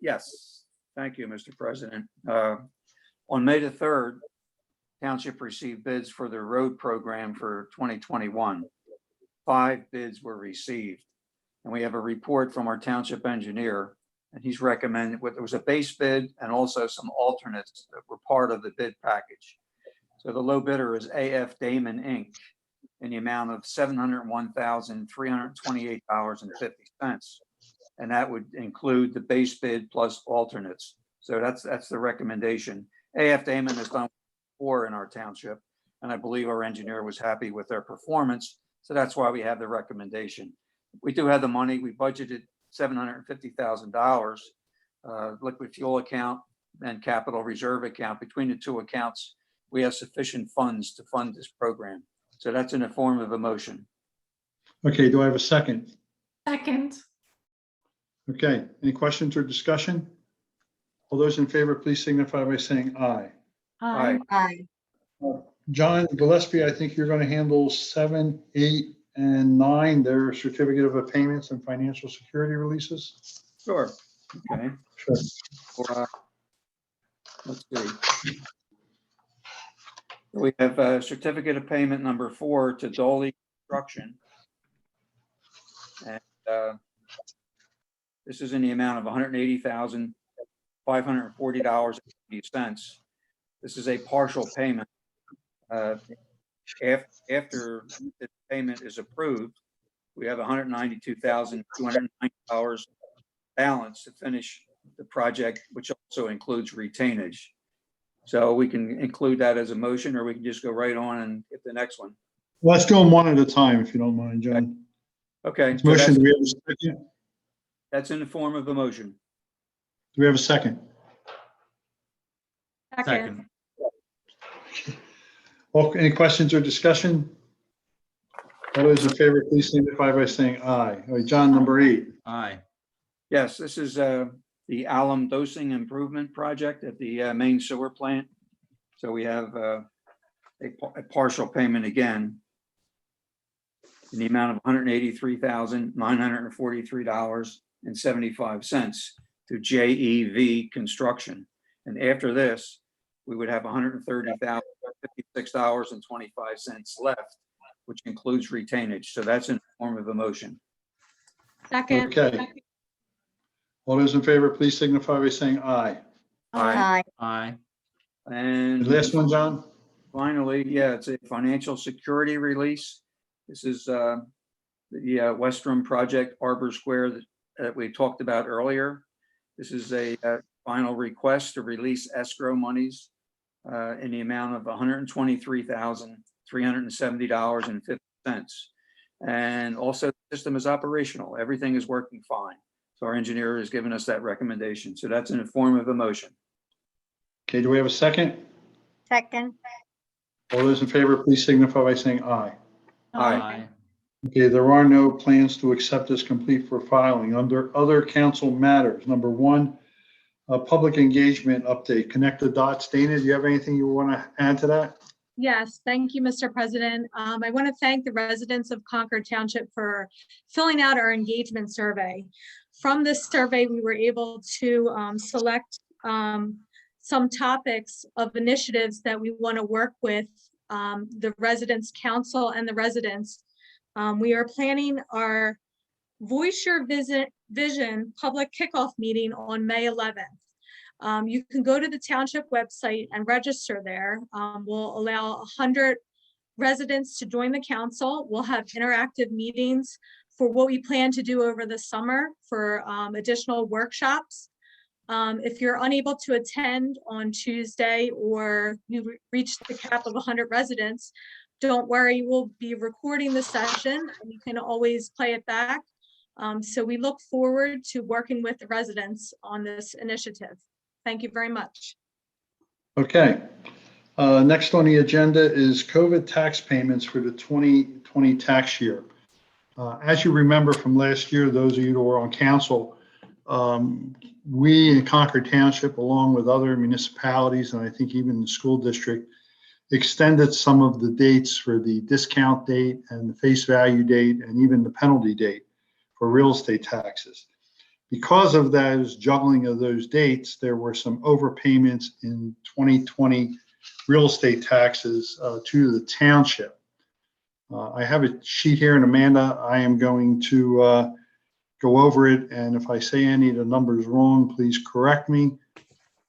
Yes, thank you, Mr. President. On May the 3rd, Township received bids for the road program for 2021. 5 bids were received, and we have a report from our township engineer And he's recommended, there was a base bid and also some alternates that were part of the bid package. So the low bidder is AF Damon Inc. in the amount of $701,328.50. And that would include the base bid plus alternates. So that's the recommendation. AF Damon has done before in our township, and I believe our engineer was happy with their performance. So that's why we have the recommendation. We do have the money. We budgeted $750,000 liquid fuel account and capital reserve account. Between the two accounts, we have sufficient funds to fund this program. So that's in the form of a motion. Okay, do I have a second? Second. Okay, any questions or discussion? All those in favor, please signify by saying aye. Aye. Aye. John Gillespie, I think you're going to handle 7, 8, and 9. Their certificate of payments and financial security releases. Sure. Okay. Sure. Let's see. We have a certificate of payment number 4 to Dolly Construction. And this is in the amount of $180,540.80. This is a partial payment. After the payment is approved, we have $192,290 balance to finish the project, which also includes retainage. So we can include that as a motion, or we can just go right on and get the next one. Let's do them one at a time, if you don't mind, John. Okay. so Motion, do that's- we have a second? That's in the form of a motion. Do we have a second? Second. Well, any questions or discussion? All those in favor, please signify by saying aye. All right, John, number 8. Aye. Yes, this is the alum dosing improvement project at the main sewer plant. So we have a partial payment again in the amount of $183,943.75 to JEV Construction. And after this, we would have $130,056.25 left, which includes retainage. So that's in the form of a motion. Second. Okay. All those in favor, please signify by saying aye. Aye. Aye. And The last one, John? finally, yeah, it's a financial security release. This is the Westrum Project Arbor Square that we talked about earlier. This is a final request to release escrow monies in the amount of $123,370.50. And also the system is operational. Everything is working fine. So our engineer has given us that recommendation. So that's in the form of a motion. Okay, do we have a second? Second. All those in favor, please signify by saying aye. Aye. Okay, there are no plans to accept this complete for filing. Under other council matters, number 1, public engagement update. Connect the dots. Dana, do you have anything you want to add to that? Yes, thank you, Mr. President. I want to thank the residents of Concord Township for filling out our engagement survey. From this survey, we were able to select some topics of initiatives that we want to work with the residents council and the residents. We are planning our Voice Your Vision public kickoff meeting on May 11th. You can go to the township website and register there. We'll allow 100 residents to join the council. We'll have interactive meetings for what we plan to do over the summer for additional workshops. If you're unable to attend on Tuesday or you reach the cap of 100 residents, don't worry, we'll be recording the session and you can always play it back. So we look forward to working with the residents on this initiative. Thank you very much. Okay. Next on the agenda is COVID tax payments for the 2020 tax year. As you remember from last year, those of you who were on council, we in Concord Township, along with other municipalities, and I think even the school district, extended some of the dates for the discount date and the face value date and even the penalty date for real estate taxes. Because of those juggling of those dates, there were some overpayments in 2020 real estate taxes to the township. I have a sheet here, and Amanda, I am going to go over it, and if I say any of the numbers wrong, please correct me.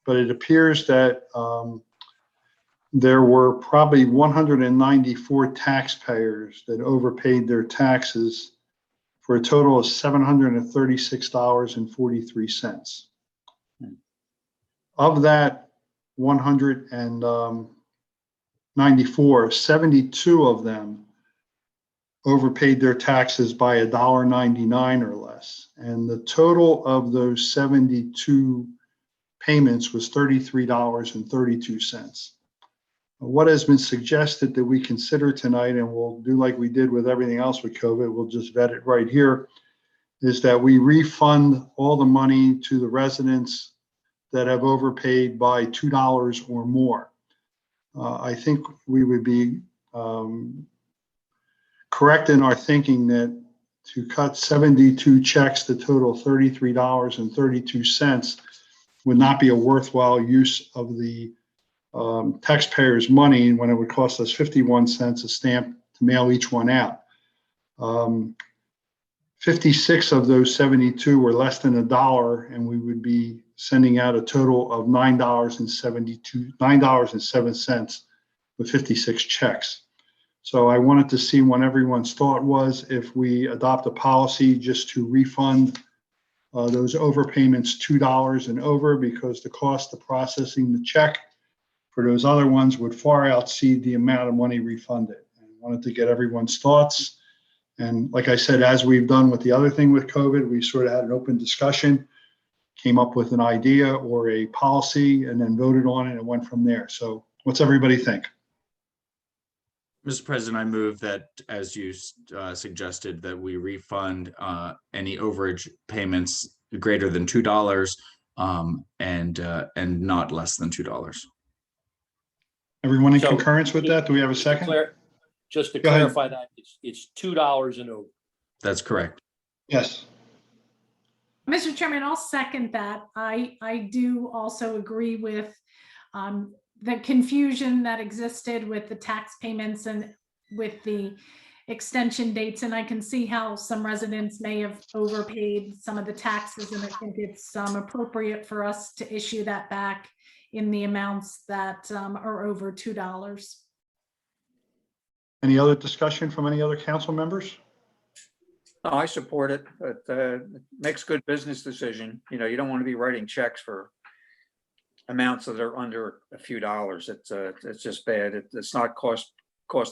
But it appears that there were probably 194 taxpayers that overpaid their taxes for a total of $736.43. Of that 194, 72 of them overpaid their taxes by $1.99 or less. And the total of those 72 payments was $33.32. What has been suggested that we consider tonight, and we'll do like we did with everything else with COVID, we'll just vet it right here, is that we refund all the money to the residents that have overpaid by $2 or more. I think we would be correct in our thinking that to cut 72 checks to total $33.32 would not be a worthwhile use of the taxpayers' money when it would cost us 51 cents a stamp to mail each one out. 56 of those 72 were less than $1, and we would be sending out a total of $9.07 with 56 checks. So I wanted to see what everyone's thought was if we adopt a policy just to refund those overpayments $2 and over, because the cost of processing the check for those other ones would far exceed the amount of money refunded. I wanted to get everyone's thoughts. And like I said, as we've done with the other thing with COVID, we sort of had an open discussion, came up with an idea or a policy, and then voted on it and went from there. So what's everybody think? Mr. President, I move that, as you suggested, that we refund any overage payments greater than $2 and not less than $2. Everyone in So, concurrence with that? Do we have a second? Just to Go ahead. clarify that, it's $2 and over. That's correct. Yes. Mr. Chairman, I'll second that. I do also agree with the confusion that existed with the tax payments and with the extension dates. And I can see how some residents may have overpaid some of the taxes, and I think it's appropriate for us to issue that back in the amounts that are over $2. Any other discussion from any other council members? No, I support it. It makes good business decision. You know, you don't want to be writing checks for amounts that are under a few dollars. It's just bad. It's not cost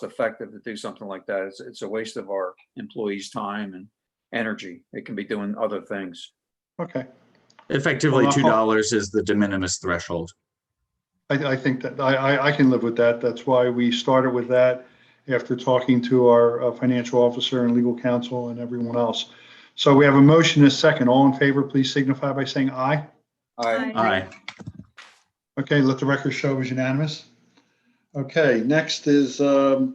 effective to do something like that. It's a waste of our employees' time and energy. They can be doing other things. Okay. Effectively, Well, $2 is the de minimis threshold. I think that I can live with that. That's why we started with that after talking to our financial officer and legal counsel and everyone else. So we have a motion and a second. All in favor, please signify by saying aye. Aye. Okay, let the record show it was unanimous. Okay, next is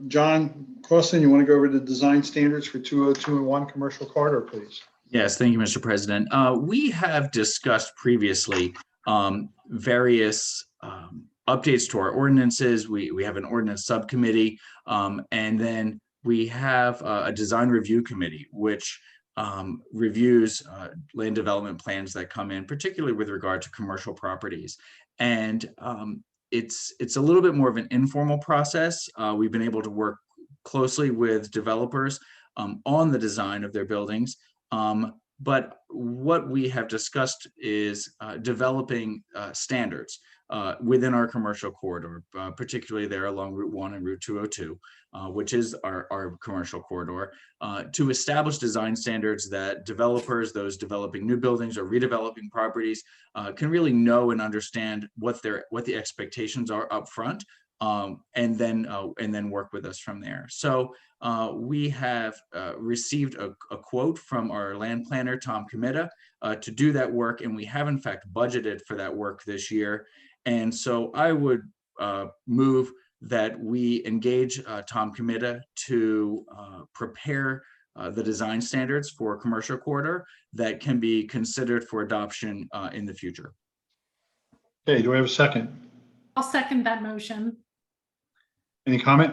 John Clausen. You want to go over the design standards for 202-1 commercial corridor, please? Yes, thank you, Mr. President. We have discussed previously various updates to our ordinances. We have an ordinance subcommittee, and then we have a design review committee, which reviews land development plans that come in, particularly with regard to commercial properties. And it's a little bit more of an informal process. We've been able to work closely with developers on the design of their buildings. But what we have discussed is developing standards within our commercial corridor, particularly there along Route 1 and Route 202, which is our commercial corridor, to establish design standards that developers, those developing new buildings or redeveloping properties, can really know and understand what the expectations are up front, and then work with us from there. So we have received a quote from our land planner, Tom Comita, to do that work, and we have in fact budgeted for that work this year. And so I would move that we engage Tom Comita to prepare the design standards for a commercial corridor that can be considered for adoption in the future. Okay, do we have a second? I'll second that motion. Any comment?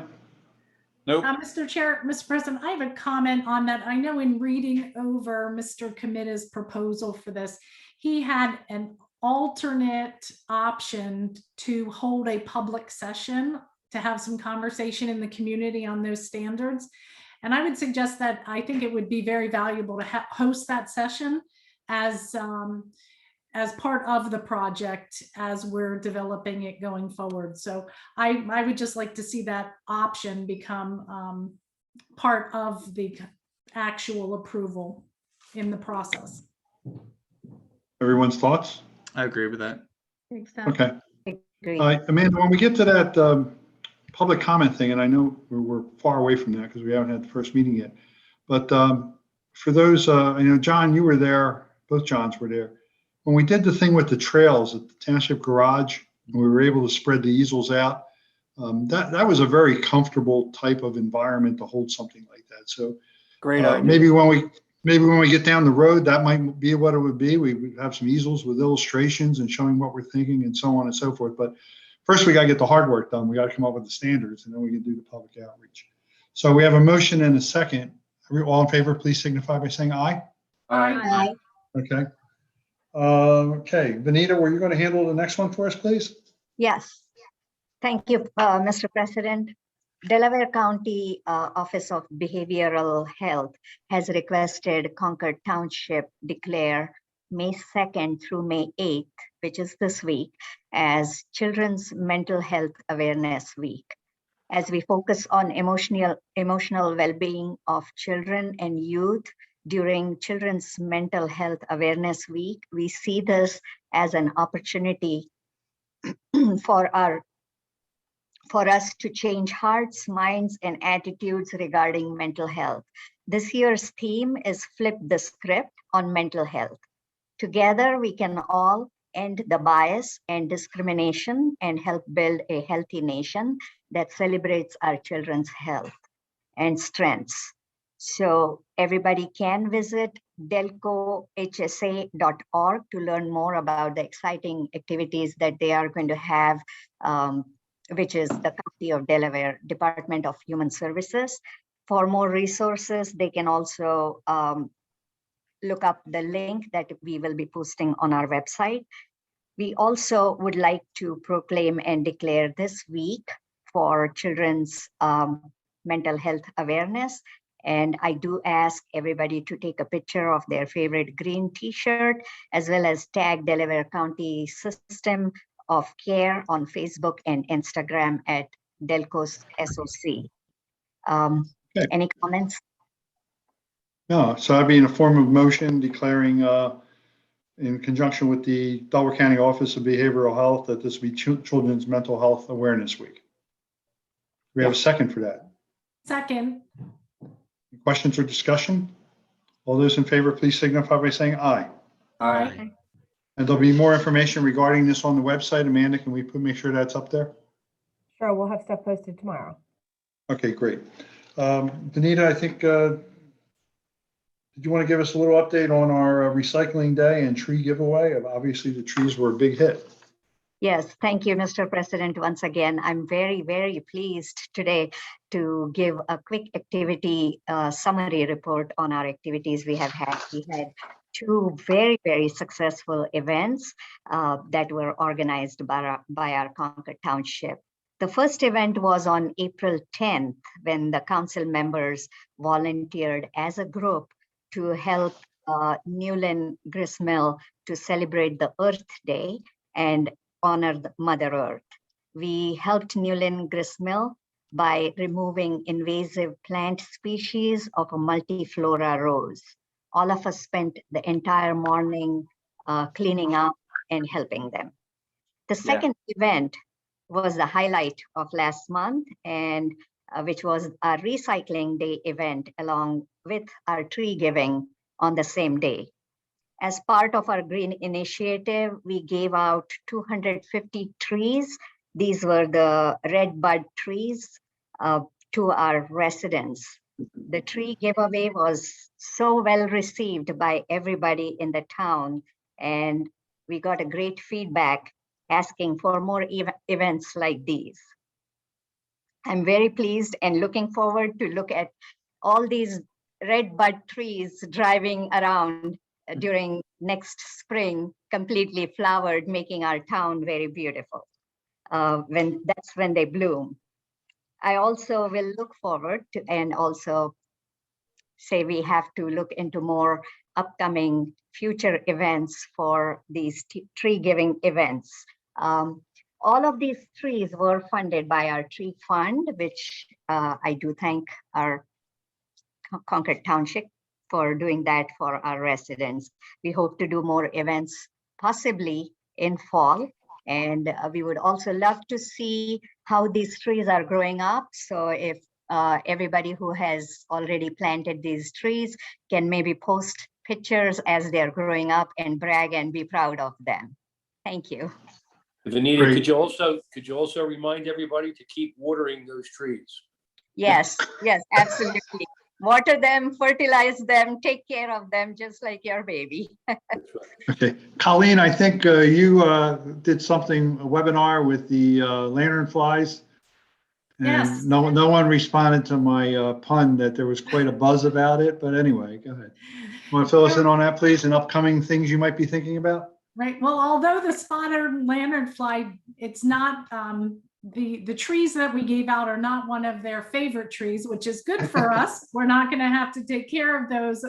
Nope. Mr. President, I have a comment on that. I know in reading over Mr. Kamida's proposal for this, he had an alternate option to hold a public session to have some conversation in the community on those standards. And I would suggest that I think it would be very valuable to host that session as part of the project as we're developing it going forward. So I would just like to see that option become part of the actual approval in the process. Everyone's thoughts? I agree with that. Okay. Agree. Amanda, when we get to that public comment thing, and I know we're far away from that because we haven't had the first meeting yet, but for those, I know, John, you were there, both Johns were there. When we did the thing with the trails at the Township Garage, and we were able to spread the easels out, that was a very comfortable type of environment to hold something like that. So Great idea. maybe when we get down the road, that might be what it would be. We would have some easels with illustrations and showing what we're thinking and so on and so forth. But first, we got to get the hard work done. We got to come up with the standards, and then we can do the public outreach. So we have a motion and a second. All in favor, please signify by saying aye. Aye. Okay. Okay, Benita, were you going to handle the next one for us, please? Yes. Thank you, Mr. President. Delaware County Office of Behavioral Health has requested Concord Township declare May 2nd through May 8th, which is this week, as Children's Mental Health Awareness Week. As we focus on emotional well-being of children and youth during Children's Mental Health Awareness Week, we see this as an opportunity for us to change hearts, minds, and attitudes regarding mental health. This year's theme is Flip the Script on mental health. Together, we can all end the bias and discrimination and help build a healthy nation that celebrates our children's health and strengths. So everybody can visit delcohsa.org to learn more about the exciting activities that they are going to have, which is the County of Delaware Department of Human Services. For more resources, they can also look up the link that we will be posting on our website. We also would like to proclaim and declare this week for children's mental health awareness. And I do ask everybody to take a picture of their favorite green t-shirt, as well as tag Delaware County System of Care on Facebook and Instagram at Delco's SOC. Okay. Any comments? No, so that'd be in a form of motion declaring in conjunction with the Delaware County Office of Behavioral Health that this will be Children's Mental Health Awareness Week. We have a second for that. Second. Questions or discussion? All those in favor, please signify by saying aye. Aye. And there'll be more information regarding this on the website. Amanda, can we make sure that's up there? Sure, we'll have stuff posted tomorrow. Okay, great. Benita, I think, did you want to give us a little update on our recycling day and tree giveaway? Obviously, the trees were a big hit. Yes, thank you, Mr. President. Once again, I'm very, very pleased today to give a quick activity summary report on our activities we have had. We had two very, very successful events that were organized by our Concord Township. The first event was on April 10th, when the council members volunteered as a group to help Newlyn Gristmill to celebrate the Earth Day and honor the Mother Earth. We helped Newlyn Gristmill by removing invasive plant species of a multiflora rose. All of us spent the entire morning cleaning up and helping them. The second event was the highlight of last month, and which was our recycling day event along with our tree giving on the same day. As part of our green initiative, we gave out 250 trees. These were the red bud trees to our residents. The tree giveaway was so well received by everybody in the town, and we got a great feedback asking for more events like these. I'm very pleased and looking forward to look at all these red bud trees driving around during next spring, completely flowered, making our town very beautiful. That's when they bloom. I also will look forward to, and also say we have to look into more upcoming future events for these tree giving events. All of these trees were funded by our tree fund, which I do thank our Concord Township for doing that for our residents. We hope to do more events, possibly in fall. And we would also love to see how these trees are growing up. So if everybody who has already planted these trees can maybe post pictures as they're growing up and brag and be proud of them. Thank you. Vanita, Great. could you also remind everybody to keep watering those trees? Yes, yes, absolutely. Water them, fertilize them, take care of them, just like your baby. Okay, Colleen, I think you did something, a webinar with the lantern flies. And Yes. no one responded to my pun that there was quite a buzz about it, but anyway, go ahead. Want to fill us in on that, please, and upcoming things you might be thinking about? Right. Well, although the spotted lanternfly, it's not, the trees that we gave out are not one of their favorite trees, which is good for us. We're not going to have to take care of those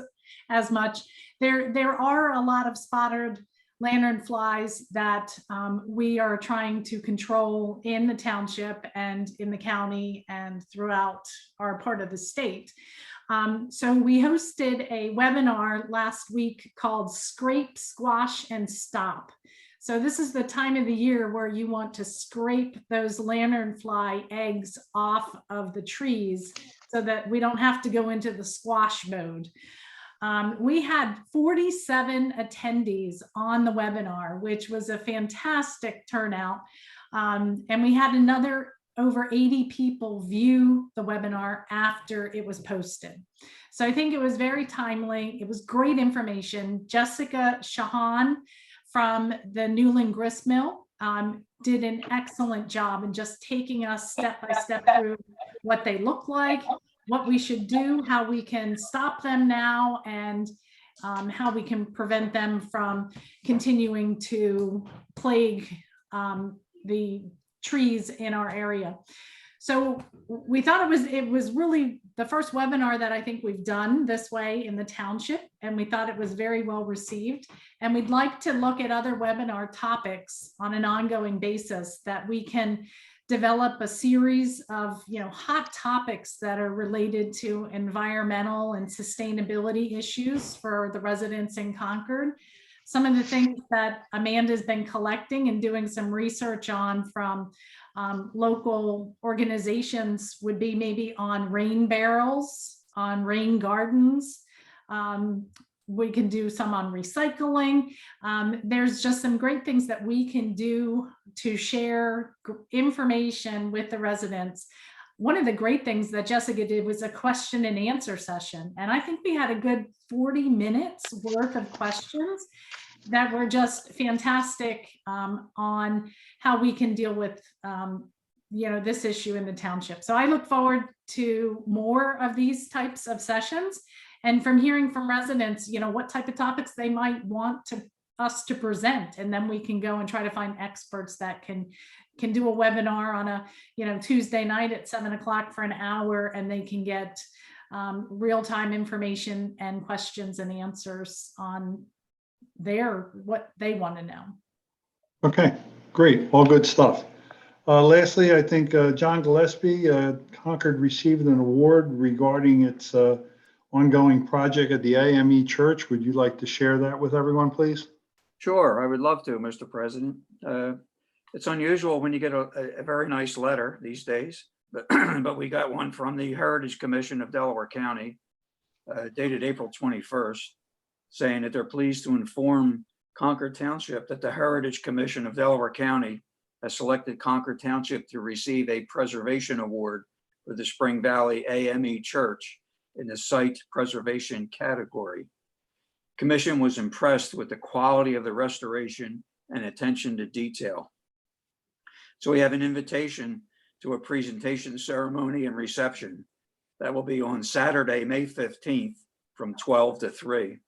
as much. There are a lot of spotted lanternflies that we are trying to control in the township and in the county and throughout our part of the state. So we hosted a webinar last week called Scrape, Squash, and Stop. So this is the time of the year where you want to scrape those lanternfly eggs off of the trees so that we don't have to go into the squash mode. We had 47 attendees on the webinar, which was a fantastic turnout. And we had another over 80 people view the webinar after it was posted. So I think it was very timely. It was great information. Jessica Shahan from the Newland Grist Mill did an excellent job in just taking us step by step through what they look like, what we should do, how we can stop them now, and how we can prevent them from continuing to plague the trees in our area. So we thought it was really the first webinar that I think we've done this way in the township, and we thought it was very well received. And we'd like to look at other webinar topics on an ongoing basis that we can develop a series of hot topics that are related to environmental and sustainability issues for the residents in Concord. Some of the things that Amanda's been collecting and doing some research on from local organizations would be maybe on rain barrels, on rain gardens. We can do some on recycling. There's just some great things that we can do to share information with the residents. One of the great things that Jessica did was a question and answer session. And I think we had a good 40 minutes worth of questions that were just fantastic on how we can deal with this issue in the township. So I look forward to more of these types of sessions, and from hearing from residents, what type of topics they might want us to present, and then we can go and try to find experts that can do a webinar on a Tuesday night at 7 o'clock for an hour, and they can get real-time information and questions and answers on what they want to know. Okay, great, all good stuff. Lastly, I think John Gillespie, Concord received an award regarding its ongoing project at the AME Church. Would you like to share that with everyone, please? Sure, I would love to, Mr. President. It's unusual when you get a very nice letter these days, but we got one from the Heritage Commission of Delaware County, dated April 21st, saying that they're pleased to inform Concord Township that the Heritage Commission of Delaware County has selected Concord Township to receive a preservation award for the Spring Valley AME Church in the site preservation category. Commission was impressed with the quality of the restoration and attention to detail. So we have an invitation to a presentation ceremony and reception that will be on Saturday, May 15th from 12 to 3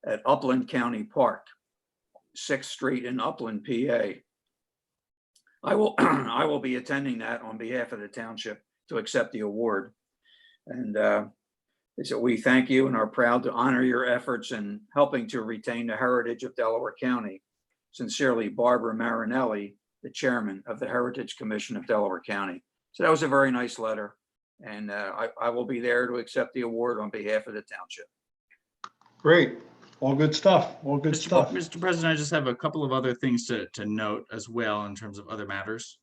at Upland County Park, 6th Street in Upland, PA. I will be attending that on behalf of the township to accept the award. And so we thank you and are proud to honor your efforts in helping to retain the heritage of Delaware County. Sincerely, Barbara Marinelli, the chairman of the Heritage Commission of Delaware County. So that was a very nice letter. And I will be there to accept the award on behalf of the township. Great. All good stuff. All good stuff. Mr. President, I just have a couple of other things to note as well in terms of other matters.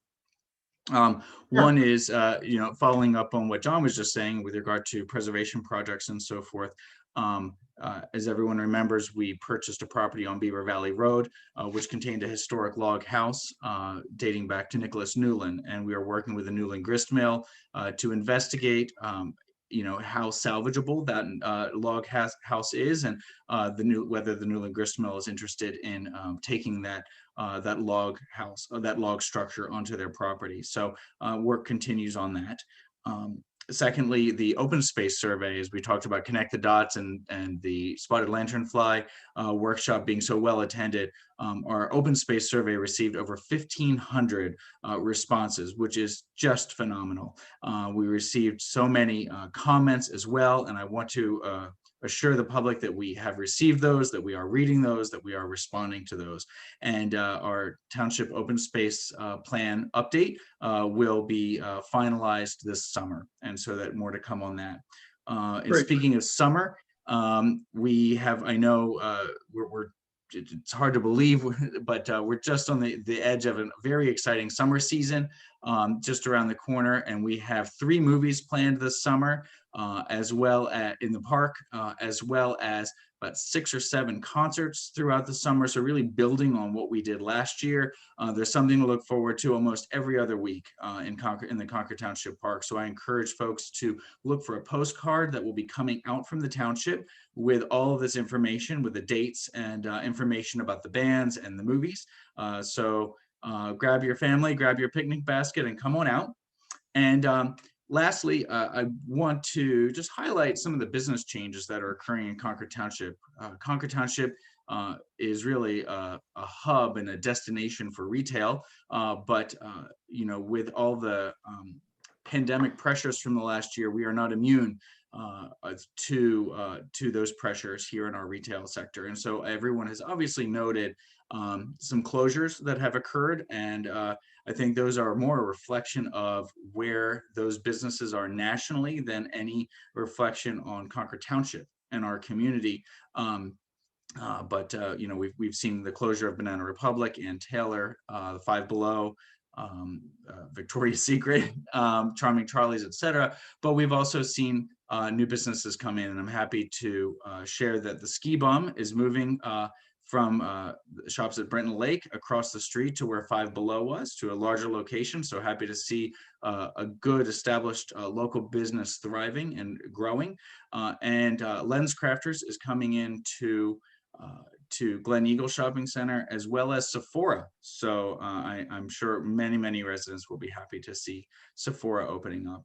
One is, following up on what John was just saying with regard to preservation projects and so forth. As everyone remembers, we purchased a property on Beaver Valley Road, which contained a historic log house dating back to Nicholas Newland. And we are working with the Newland grist mill to investigate how salvageable that log house is, and whether the Newland grist mill is interested in taking that log house, that log structure onto their property. So work continues on that. Secondly, the open space survey, as we talked about, connect the dots and the spotted lanternfly workshop being so well attended, our open space survey received over 1,500 responses, which is just phenomenal. We received so many comments as well, and I want to assure the public that we have received those, that we are reading those, that we are responding to those. And our township open space plan update will be finalized this summer. And so that more to come on that. And speaking of summer, we have, I know it's hard to believe, but we're just on the edge of a very exciting summer season just around the corner. And we have 3 movies planned this summer, as well as in the park, as well as about 6 or 7 concerts throughout the summer. So really building on what we did last year. There's something to look forward to almost every other week in the Concord Township Park. So I encourage folks to look for a postcard that will be coming out from the township with all of this information, with the dates and information about the bands and the movies. So grab your family, grab your picnic basket, and come on out. And lastly, I want to just highlight some of the business changes that are occurring in Concord Township. Concord Township is really a hub and a destination for retail, but with all the pandemic pressures from the last year, we are not immune to those pressures here in our retail sector. And so everyone has obviously noted some closures that have occurred, and I think those are more a reflection of where those businesses are nationally than any reflection on Concord Township and our community. But we've seen the closure of Banana Republic and Taylor, Five Below, Victoria's Secret, Charming Charlie's, etc. But we've also seen new businesses come in, and I'm happy to share that the Ski Bum is moving from shops at Brenton Lake across the street to where Five Below was, to a larger location. So happy to see a good established local business thriving and growing. And Lens Crafters is coming into to Glen Eagle Shopping Center, as well as Sephora. So I'm sure many residents will be happy to see Sephora opening up.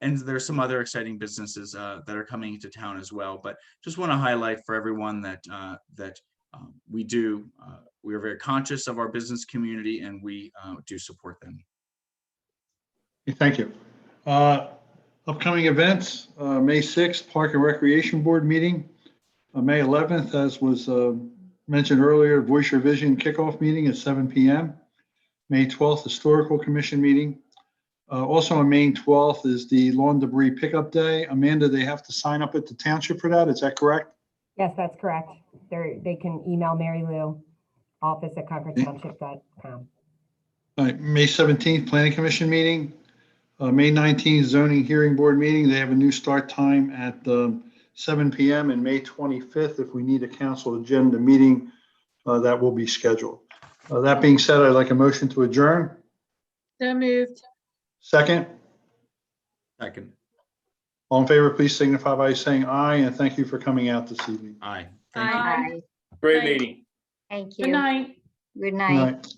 And there's some other exciting businesses that are coming into town as well. But just want to highlight for everyone that we are very conscious of our business community, and we do support them. Thank you. Upcoming events, May 6th, Park and Recreation Board meeting. May 11th, as was mentioned earlier, Voice Your Vision kickoff meeting at 7 p.m. May 12th, Historical Commission meeting. Also on May 12th is the lawn debris pickup day. Amanda, they have to sign up at the township for that. Is that correct? Yes, that's correct. They can email Mary Lou, office@concordtownship.com. All right, May 17th, Planning Commission meeting. May 19th, Zoning Hearing Board meeting. They have a new start time at 7 p.m. and May 25th, if we need a council agenda meeting, that will be scheduled. That being said, I'd like a motion to adjourn. So moved. Second. Second. All in favor, please signify by saying aye, and thank you for coming out this evening. Aye. Aye. Great Thank- meeting. Thank you. Good night. Good Good night. night.